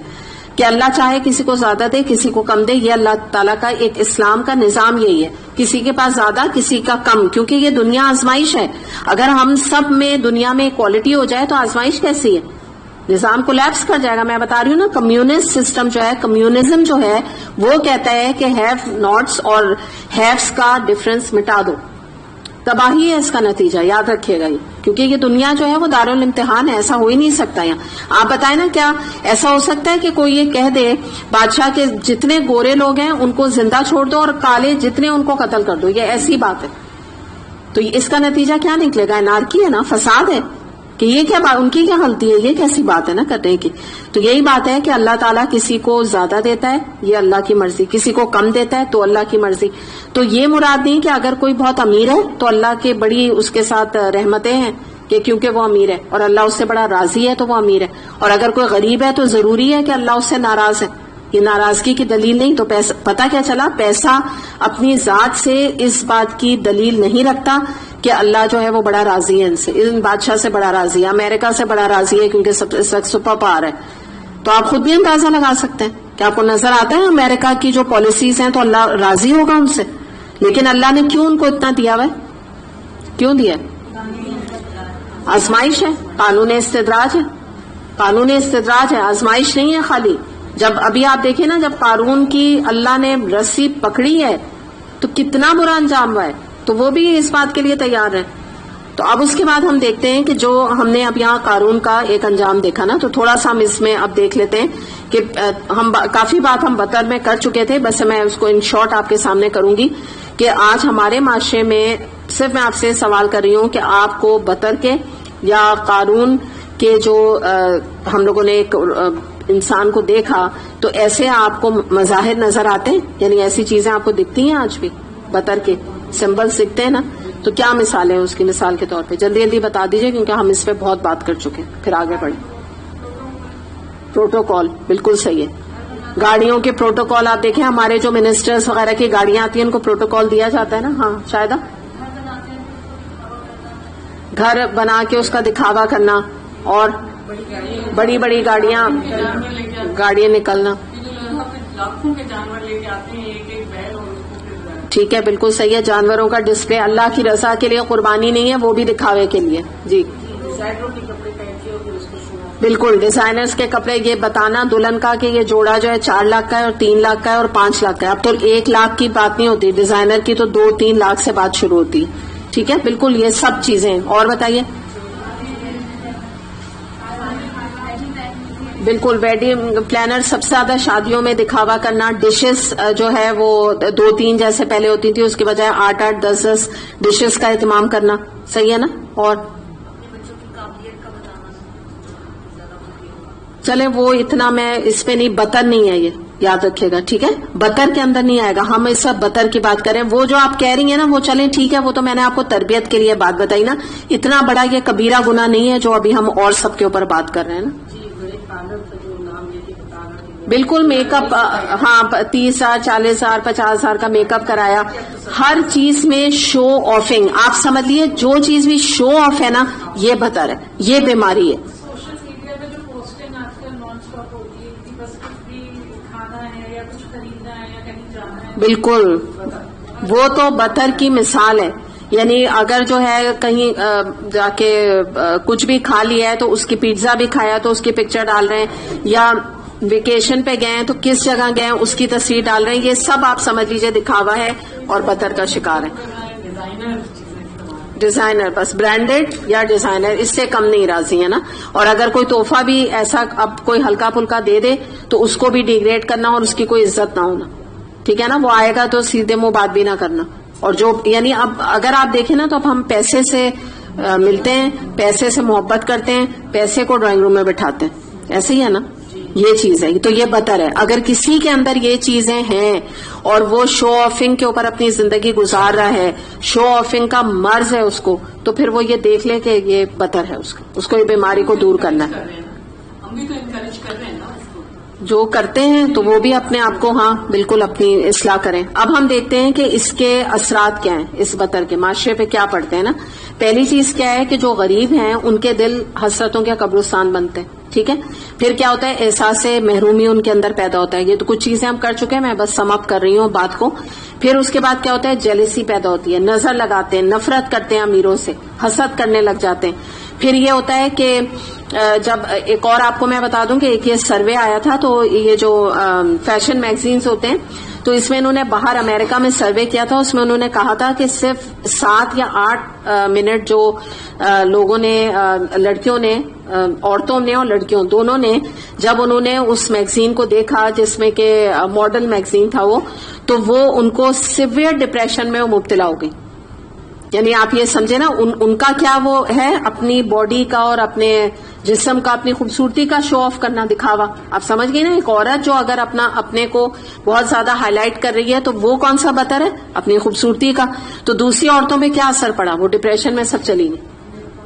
کہ اللہ چاہے کسی کو زیادہ دے کسی کو کم دے. یہ اللہ تعالیٰ کا ایک اسلام کا نظام یہی ہے, کسی کے پاس زیادہ کسی کا کم, کیونکہ یہ دنیا آزمائش ہے. اگر ہم سب میں دنیا میں ایکوالٹی ہو جائے تو آزمائش کیسی ہے, نظام کولیپس کر جائے گا. میں بتا رہی ہوں نا, کمیونسٹ سسٹم جو ہے, کمیونزم جو ہے, وہ کہتا ہے کہ ہیو ناٹس اور ہیوز کا ڈفرنس مٹا دو. تباہی ہے اس کا نتیجہ, یاد رکھیے گا یہ, کیونکہ یہ دنیا جو ہے وہ دارالامتحان ہے, ایسا ہو ہی نہیں سکتا. یہاں آپ بتائیں نا, کیا ایسا ہو سکتا ہے کہ کوئی یہ کہہ دے بادشاہ کے جتنے گورے لوگ ہیں ان کو زندہ چھوڑ دو اور کالے جتنے ان کو قتل کر دو, یہ ایسی بات ہے. تو اس کا نتیجہ کیا نکلے گا؟ انارکی ہے نا, فساد ہے. کہ یہ کیا بات, ان کی کیا غلطی ہے, یہ کیسی بات ہے نا کرنے کی. تو یہی بات ہے کہ اللہ تعالیٰ کسی کو زیادہ دیتا ہے, یہ اللہ کی مرضی, کسی کو کم دیتا ہے تو اللہ کی مرضی. تو یہ مراد نہیں کہ اگر کوئی بہت امیر ہے تو اللہ کے بڑی اس کے ساتھ رحمتیں ہیں کہ کیونکہ وہ امیر ہے اور اللہ اس سے بڑا راضی ہے تو وہ امیر ہے, اور اگر کوئی غریب ہے تو ضروری ہے کہ اللہ اس سے ناراض ہے. یہ ناراضگی کی دلیل نہیں. تو پتہ کیا چلا, پیسہ اپنی ذات سے اس بات کی دلیل نہیں رکھتا کہ اللہ جو ہے وہ بڑا راضی ہے ان سے, ان بادشاہ سے بڑا راضی ہے, امریکہ سے بڑا راضی ہے کیونکہ سپر پاور ہے. تو آپ خود بھی اندازہ لگا سکتے ہیں کہ آپ کو نظر آتا ہے امریکہ کی جو پالیسیز ہیں تو اللہ راضی ہوگا ان سے. لیکن اللہ نے کیوں ان کو اتنا دیا ہوا ہے؟ کیوں دیا؟ آزمائش ہے, قانون استدراج ہے, قانون استدراج ہے, آزمائش نہیں ہے خالی. جب ابھی آپ دیکھیں نا, جب قارون کی اللہ نے رسی پکڑی ہے تو کتنا برا انجام ہوا ہے, تو وہ بھی اس بات کے لیے تیار ہے. تو اب اس کے بعد ہم دیکھتے ہیں کہ جو ہم نے اب یہاں قارون کا ایک انجام دیکھا نا, تو تھوڑا سا ہم اس میں اب دیکھ لیتے ہیں کہ ہم کافی بات ہم بطر میں کر چکے تھے, بس میں اس کو ان شارٹ آپ کے سامنے کروں گی کہ آج ہمارے معاشرے میں صرف میں آپ سے سوال کر رہی ہوں کہ آپ کو بطر کے یا قارون کے جو ہم لوگوں نے ایک انسان کو دیکھا تو ایسے آپ کو مظاہر نظر آتے ہیں, یعنی ایسی چیزیں آپ کو دکھتی ہیں آج بھی, بطر کے سمبلس دکھتے ہیں نا, تو کیا مثال ہے اس کی؟ مثال کے طور پہ جلدی جلدی بتا دیجئے کیونکہ ہم اس پہ بہت بات کر چکے ہیں, پھر آگے بڑھیں. پروٹوکول بالکل صحیح ہے. گاڑیوں کے پروٹوکول آپ دیکھیں, ہمارے جو منسٹرز وغیرہ کی گاڑیاں آتی ہیں ان کو پروٹوکول دیا جاتا ہے نا. ہاں شاید گھر بنا کے اس کا دکھاوا کرنا, اور بڑی بڑی گاڑیاں نکلنا. لاکھوں کے جانور لے کے آتے ہیں ایک ایک بیل اور اس کو پھر. ٹھیک ہے, بالکل صحیح ہے. جانوروں کا ڈسپلے اللہ کی رضا کے لیے قربانی نہیں ہے, وہ بھی دکھاوے کے لیے. جی ڈیزائنروں کے کپڑے پہنتے ہو پھر اس کو شو. بالکل, ڈیزائنرز کے کپڑے. یہ بتانا دلہن کا کہ یہ جوڑا جو ہے 4 لاکھ کا ہے اور 3 لاکھ کا ہے اور 5 لاکھ کا ہے. اب تو 1 لاکھ کی بات نہیں ہوتی, ڈیزائنر کی تو 2-3 لاکھ سے بات شروع ہوتی. ٹھیک ہے, بالکل یہ سب چیزیں. اور بتائیے. بالکل, ویڈنگ پلانر سب سے زیادہ شادیوں میں دکھاوا کرنا. ڈشز جو ہے وہ 2-3 جیسے پہلے ہوتی تھی, اس کی بجائے 8-8 10-10 ڈشز کا اہتمام کرنا. صحیح ہے نا. اور چلیں وہ اتنا میں اس پہ نہیں, بطر نہیں ہے, یہ یاد رکھیے گا. ٹھیک ہے, بطر کے اندر نہیں آئے گا. ہم اس وقت بطر کی بات کریں. وہ جو آپ کہہ رہی ہیں نا وہ چلیں ٹھیک ہے, وہ تو میں نے آپ کو تربیت کے لیے بات بتائی نا. اتنا بڑا یہ کبیرہ گناہ نہیں ہے جو ابھی ہم اور سب کے اوپر بات کر رہے ہیں نا. بالکل, میک اپ. ہاں, 30,000 40,000 50,000 کا میک اپ کرایا. ہر چیز میں شو آفنگ. آپ سمجھ لیے جو چیز بھی شو آف ہے نا, یہ بطر ہے, یہ بیماری ہے. سوشل میڈیا پہ جو پوسٹنگ آج کل نان اسٹاپ ہوتی ہے کہ بس کچھ بھی کھانا ہے یا کچھ خریدنا ہے یا کہیں جانا ہے. بالکل, وہ تو بطر کی مثال ہے. یعنی اگر جو ہے کہیں جا کے کچھ بھی کھا لیا ہے تو اس کی پیزا بھی کھایا تو اس کی پکچر ڈال رہے ہیں, یا ویکیشن پہ گئے ہیں تو کس جگہ گئے ہیں اس کی تصویر ڈال رہے ہیں. یہ سب آپ سمجھ لیجئے دکھاوا ہے اور بطر کا شکار ہے. ڈیزائنر, بس برانڈیڈ یا ڈیزائنر, اس سے کم نہیں راضی ہے نا. اور اگر کوئی تحفہ بھی ایسا اب کوئی ہلکا پھلکا دے دے تو اس کو بھی ڈیگریڈ کرنا اور اس کی کوئی عزت نہ ہونا. ٹھیک ہے نا. وہ آئے گا تو سیدھے منہ بات بھی نہ کرنا. اور جو یعنی اب اگر آپ دیکھیں نا تو اب ہم پیسے سے ملتے ہیں, پیسے سے محبت کرتے ہیں, پیسے کو ڈرائنگ روم میں بٹھاتے ہیں. ایسے ہی ہے نا. یہ چیز ہے, تو یہ بطر ہے. اگر کسی کے اندر یہ چیزیں ہیں اور وہ شو آفنگ کے اوپر اپنی زندگی گزار رہا ہے, شو آفنگ کا مرض ہے اس کو, تو پھر وہ یہ دیکھ لے کہ یہ بطر ہے اس کو یہ بیماری کو دور کرنا ہے. ہم بھی تو انکریج کر رہے ہیں نا اس کو. جو کرتے ہیں تو وہ بھی اپنے آپ کو, ہاں بالکل, اپنی اصلاح کریں. اب ہم دیکھتے ہیں کہ اس کے اثرات کیا ہیں, اس بطر کے معاشرے پہ کیا پڑتے ہیں نا. پہلی چیز کیا ہے کہ جو غریب ہیں ان کے دل حسرتوں کے قبرستان بنتے ہیں. ٹھیک ہے. پھر کیا ہوتا ہے, احساس محرومی ان کے اندر پیدا ہوتا ہے. یہ تو کچھ چیزیں ہم کر چکے ہیں, میں بس سم اپ کر رہی ہوں بات کو. پھر اس کے بعد کیا ہوتا ہے, جیلسی پیدا ہوتی ہے, نظر لگاتے ہیں, نفرت کرتے ہیں امیروں سے, حسد کرنے لگ جاتے ہیں. پھر یہ ہوتا ہے کہ جب ایک اور آپ کو میں بتا دوں کہ ایک یہ سروے آیا تھا, تو یہ جو فیشن میگزینز ہوتے ہیں تو اس میں انہوں نے باہر امریکہ میں سروے کیا تھا. اس میں انہوں نے کہا تھا کہ صرف 7 یا 8 منٹ جو لوگوں نے, لڑکیوں نے, عورتوں نے اور لڑکیوں دونوں نے, جب انہوں نے اس میگزین کو دیکھا جس میں کہ ماڈل میگزین تھا وہ, تو وہ ان کو سیویئر ڈپریشن میں وہ مبتلا ہو گئی. یعنی آپ یہ سمجھے نا, ان کا کیا وہ ہے, اپنی باڈی کا اور اپنے جسم کا, اپنی خوبصورتی کا شو آف کرنا, دکھاوا. آپ سمجھ گئے نا. ایک عورت جو اگر اپنے کو بہت زیادہ ہائی لائٹ کر رہی ہے تو وہ کون سا بطر ہے, اپنی خوبصورتی کا. تو دوسری عورتوں پہ کیا اثر پڑا, وہ ڈپریشن میں سب چلی گئی,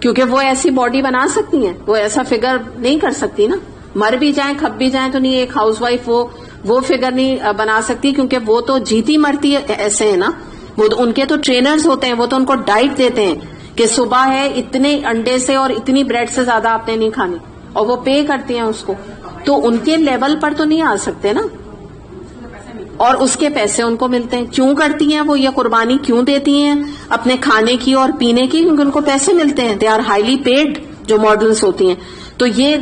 کیونکہ وہ ایسی باڈی بنا سکتی ہیں, وہ ایسا فگر نہیں کر سکتی نا. مر بھی جائیں, کھپ بھی جائیں تو نہیں, ایک ہاؤس وائف وہ فگر نہیں بنا سکتی, کیونکہ وہ تو جیتی مرتی ایسے ہے نا. وہ ان کے تو ٹرینرز ہوتے ہیں, وہ تو ان کو ڈائٹ دیتے ہیں کہ صبح ہے اتنے انڈے سے اور اتنی بریڈ سے زیادہ آپ نے نہیں کھانی, اور وہ پے کرتے ہیں اس کو. تو ان کے لیول پر تو نہیں آ سکتے نا, اور اس کے پیسے ان کو ملتے ہیں. کیوں کرتی ہیں وہ یہ قربانی, کیوں دیتی ہیں اپنے کھانے کی اور پینے کی, کیونکہ ان کو پیسے ملتے ہیں. دے آر ہائیلی پیڈ جو ماڈلس ہوتی ہیں. تو یہ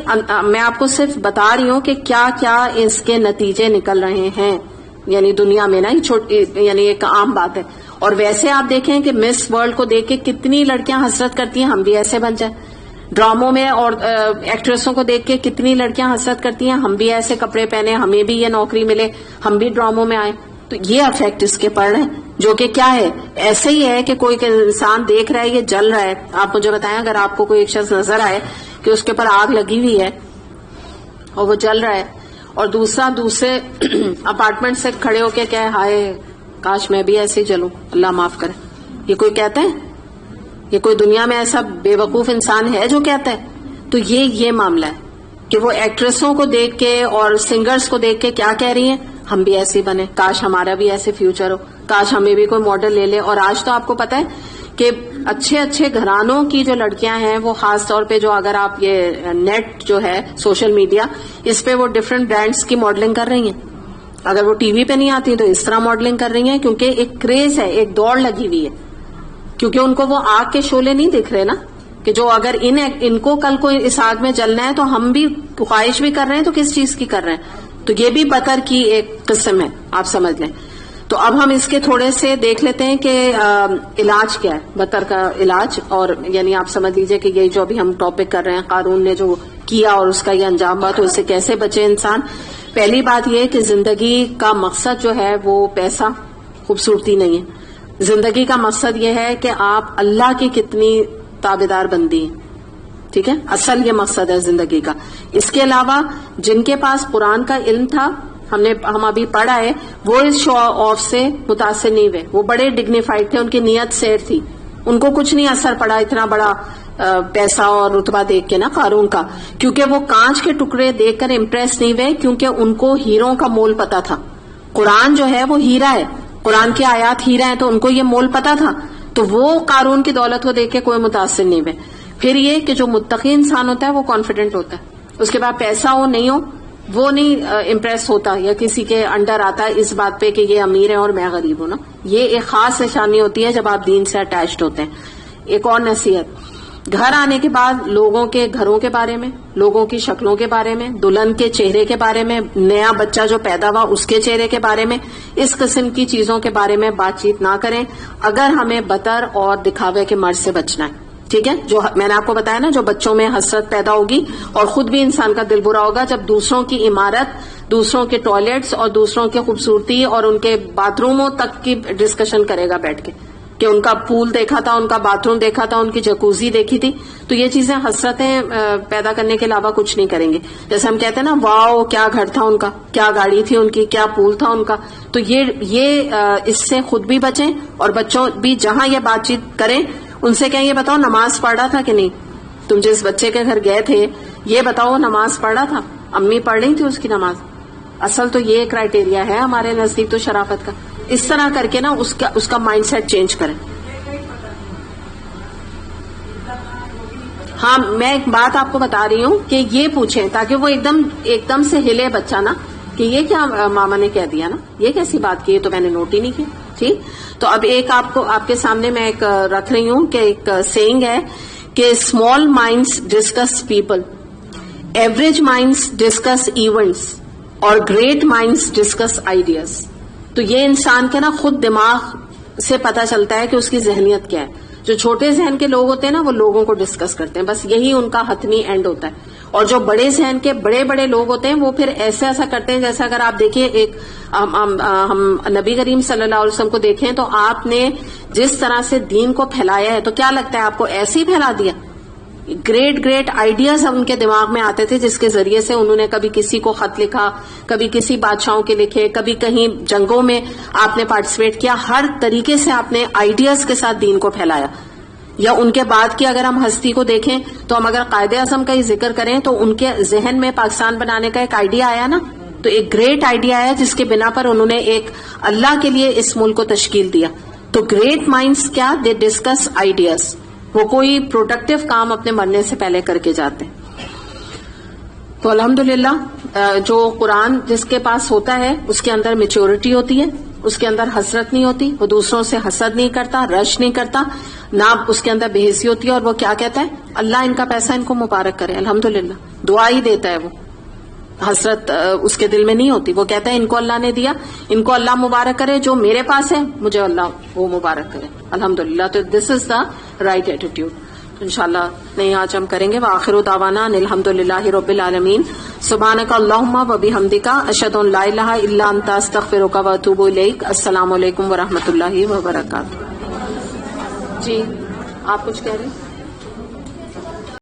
میں آپ کو صرف بتا رہی ہوں کہ کیا کیا اس کے نتیجے نکل رہے ہیں, یعنی دنیا میں نا, یعنی ایک عام بات ہے. اور ویسے آپ دیکھیں کہ مس ورلڈ کو دیکھ کے کتنی لڑکیاں حسرت کرتی ہیں ہم بھی ایسے بن جائیں. ڈراموں میں اور ایکٹریسوں کو دیکھ کے کتنی لڑکیاں حسرت کرتی ہیں ہم بھی ایسے کپڑے پہنے, ہمیں بھی یہ نوکری ملے, ہم بھی ڈراموں میں آئے. تو یہ افیکٹ اس کے پڑ رہے ہیں, جو کہ کیا ہے, ایسے ہی ہے کہ کوئی انسان دیکھ رہا ہے یہ جل رہا ہے. آپ مجھے بتائیں, اگر آپ کو کوئی ایک شخص نظر آئے کہ اس کے اوپر آگ لگی ہوئی ہے اور وہ جل رہا ہے, اور دوسرے اپارٹمنٹ سے کھڑے ہو کے کہ ہائے کاش میں بھی ایسے ہی جلوں, اللہ معاف کرے, یہ کوئی کہتا ہے؟ یہ کوئی دنیا میں ایسا بے وقوف انسان ہے جو کہتا ہے؟ تو یہ معاملہ ہے کہ وہ ایکٹریسوں کو دیکھ کے اور سنگرز کو دیکھ کے کیا کہہ رہی ہیں, ہم بھی ایسے بنے, کاش ہمارا بھی ایسے فیوچر ہو, کاش ہمیں بھی کوئی ماڈل لے لے. اور آج تو آپ کو پتا ہے کہ اچھے اچھے گھرانوں کی جو لڑکیاں ہیں وہ خاص طور پہ جو اگر آپ یہ نیٹ جو ہے سوشل میڈیا اس پہ وہ ڈفرینٹ برانڈس کی ماڈلنگ کر رہی ہیں. اگر وہ ٹی وی پہ نہیں آتی تو اس طرح ماڈلنگ کر رہی ہیں کیونکہ ایک کریز ہے, ایک دوڑ لگی ہوئی ہے, کیونکہ ان کو وہ آگ کے شعلے نہیں دکھ رہے نا کہ جو اگر ان کو کل کو اس آگ میں جلنا ہے تو ہم بھی خواہش بھی کر رہے ہیں تو کس چیز کی کر رہے ہیں. تو یہ بھی بطر کی ایک قسم ہے, آپ سمجھ لیں. تو اب ہم اس کے تھوڑے سے دیکھ لیتے ہیں کہ علاج کیا ہے بطر کا علاج, اور یعنی آپ سمجھ لیجئے کہ یہ جو ابھی ہم ٹاپک کر رہے ہیں قارون نے جو کیا اور اس کا یہ انجام ہوا تو اس سے کیسے بچے انسان. پہلی بات یہ کہ زندگی کا مقصد جو ہے وہ پیسہ خوبصورتی نہیں ہے. زندگی کا مقصد یہ ہے کہ آپ اللہ کی کتنی تابعدار بندی ہیں, ٹھیک ہے, اصل یہ مقصد ہے زندگی کا. اس کے علاوہ جن کے پاس قرآن کا علم تھا, ہم ابھی پڑھا ہے, وہ اس شو آف سے متاثر نہیں ہوئے, وہ بڑے ڈگنیفائڈ تھے, ان کی نیت سیر تھی, ان کو کچھ نہیں اثر پڑا اتنا بڑا پیسہ اور رتبہ دیکھ کے نا قارون کا, کیونکہ وہ کانچ کے ٹکڑے دیکھ کر امپریس نہیں ہوئے, کیونکہ ان کو ہیروں کا مول پتا تھا. قرآن جو ہے وہ ہیرا ہے, قرآن کی آیات ہیرا ہے, تو ان کو یہ مول پتا تھا, تو وہ قارون کی دولت کو دیکھ کے کوئی متاثر نہیں ہوئے. پھر یہ کہ جو متقی انسان ہوتا ہے وہ کانفیڈنٹ ہوتا ہے, اس کے بعد پیسہ ہو نہیں ہو وہ نہیں امپریس ہوتا یا کسی کے انڈر آتا ہے اس بات پہ کہ یہ امیر ہے اور میں غریب ہوں نا. یہ ایک خاص نشانی ہوتی ہے جب آپ دین سے اٹیچڈ ہوتے ہیں. ایک اور نصیحت, گھر آنے کے بعد لوگوں کے گھروں کے بارے میں, لوگوں کی شکلوں کے بارے میں, دلہن کے چہرے کے بارے میں, نیا بچہ جو پیدا ہوا اس کے چہرے کے بارے میں, اس قسم کی چیزوں کے بارے میں بات چیت نہ کریں اگر ہمیں بطر اور دکھاوے کے مرض سے بچنا ہے. ٹھیک ہے, جو میں نے آپ کو بتایا نا, جو بچوں میں حسرت پیدا ہوگی اور خود بھی انسان کا دل برا ہوگا جب دوسروں کی عمارت, دوسروں کے ٹوائلٹس اور دوسروں کی خوبصورتی اور ان کے باتھ روموں تک کی ڈسکشن کرے گا بیٹھ کے کہ ان کا پول دیکھا تھا, ان کا باتھ روم دیکھا تھا, ان کی جکوزی دیکھی تھی. تو یہ چیزیں حسرتیں پیدا کرنے کے علاوہ کچھ نہیں کریں گے. جیسے ہم کہتے ہیں نا, واو کیا گھر تھا ان کا, کیا گاڑی تھی ان کی, کیا پول تھا ان کا. تو یہ اس سے خود بھی بچیں اور بچوں بھی جہاں یہ بات چیت کریں ان سے کہیں یہ بتاؤ نماز پڑھ رہا تھا کہ نہیں, تم جس بچے کے گھر گئے تھے یہ بتاؤ نماز پڑھ رہا تھا, امی پڑھ رہی تھی اس کی نماز. اصل تو یہ کرائٹیریا ہے ہمارے نزدیک تو شرافت کا. اس طرح کر کے نا اس کا مائنڈ سیٹ چینج کریں. ہاں, میں ایک بات آپ کو بتا رہی ہوں کہ یہ پوچھیں تاکہ وہ ایک دم سے ہلے بچہ نا کہ یہ کیا ماما نے کہہ دیا نا, یہ کیسی بات کی, یہ تو میں نے نوٹ ہی نہیں کی. ٹھیک, تو اب ایک آپ کے سامنے میں ایک رکھ رہی ہوں کہ ایک سیئنگ ہے کہ small minds discuss people, average minds discuss events اور گریٹ مائنڈس ڈسکس آئیڈیاز. تو یہ انسان کے نا خود دماغ سے پتا چلتا ہے کہ اس کی ذہنیت کیا ہے. جو چھوٹے ذہن کے لوگ ہوتے ہیں نا وہ لوگوں کو ڈسکس کرتے ہیں, بس یہی ان کا حتمی اینڈ ہوتا ہے. اور جو بڑے ذہن کے بڑے بڑے لوگ ہوتے ہیں وہ پھر ایسا کرتے ہیں جیسا اگر آپ دیکھیں ایک ہم نبی کریم صلی اللہ علیہ وسلم کو دیکھیں تو آپ نے جس طرح سے دین کو پھیلایا ہے تو کیا لگتا ہے آپ کو ایسے ہی پھیلا دیا. گریٹ آئیڈیاز ان کے دماغ میں آتے تھے جس کے ذریعے سے انہوں نے کبھی کسی کو خط لکھا, کبھی کسی بادشاہوں کے لکھے, کبھی کہیں جنگوں میں آپ نے پارٹیسپیٹ کیا. ہر طریقے سے آپ نے آئیڈیاز کے ساتھ دین کو پھیلایا. یا ان کے بعد کی اگر ہم ہستی کو دیکھیں تو ہم اگر قائد اعظم کا ہی ذکر کریں تو ان کے ذہن میں پاکستان بنانے کا ایک آئیڈیا آیا نا, تو ایک گریٹ آئیڈیا ہے جس کے بنا پر انہوں نے ایک اللہ کے لیے اس ملک کو تشکیل دیا. تو گریٹ مائنڈس کیا, دے ڈسکس آئیڈیاز, وہ کوئی پروڈکٹیو کام اپنے مرنے سے پہلے کر کے جاتے ہیں. تو الحمدللہ جو قرآن جس کے پاس ہوتا ہے اس کے اندر میچورٹی ہوتی ہے, اس کے اندر حسرت نہیں ہوتی, وہ دوسروں سے حسد نہیں کرتا, رش نہیں کرتا, نہ اس کے اندر بے حسی ہوتی ہے. اور وہ کیا کہتا ہے, اللہ ان کا پیسہ ان کو مبارک کرے. الحمدللہ دعا ہی دیتا ہے, وہ حسرت اس کے دل میں نہیں ہوتی. وہ کہتا ہے ان کو اللہ نے دیا, ان کو اللہ مبارک کرے, جو میرے پاس ہے مجھے اللہ وہ مبارک کرے. الحمدللہ. تو دس از دا رائٹ ایٹیٹیوڈ. انشاءاللہ نہیں آج ہم کریں گے. وآخر دعوانا الحمدللہ رب العالمین. سبحانک اللہم و بحمدک, اشہد ان لا الہ الا انت, استغفرک و اتوب الیک. السلام علیکم ورحمۃ اللہ وبرکاتہ. جی آپ کچھ کہہ رہے ہیں؟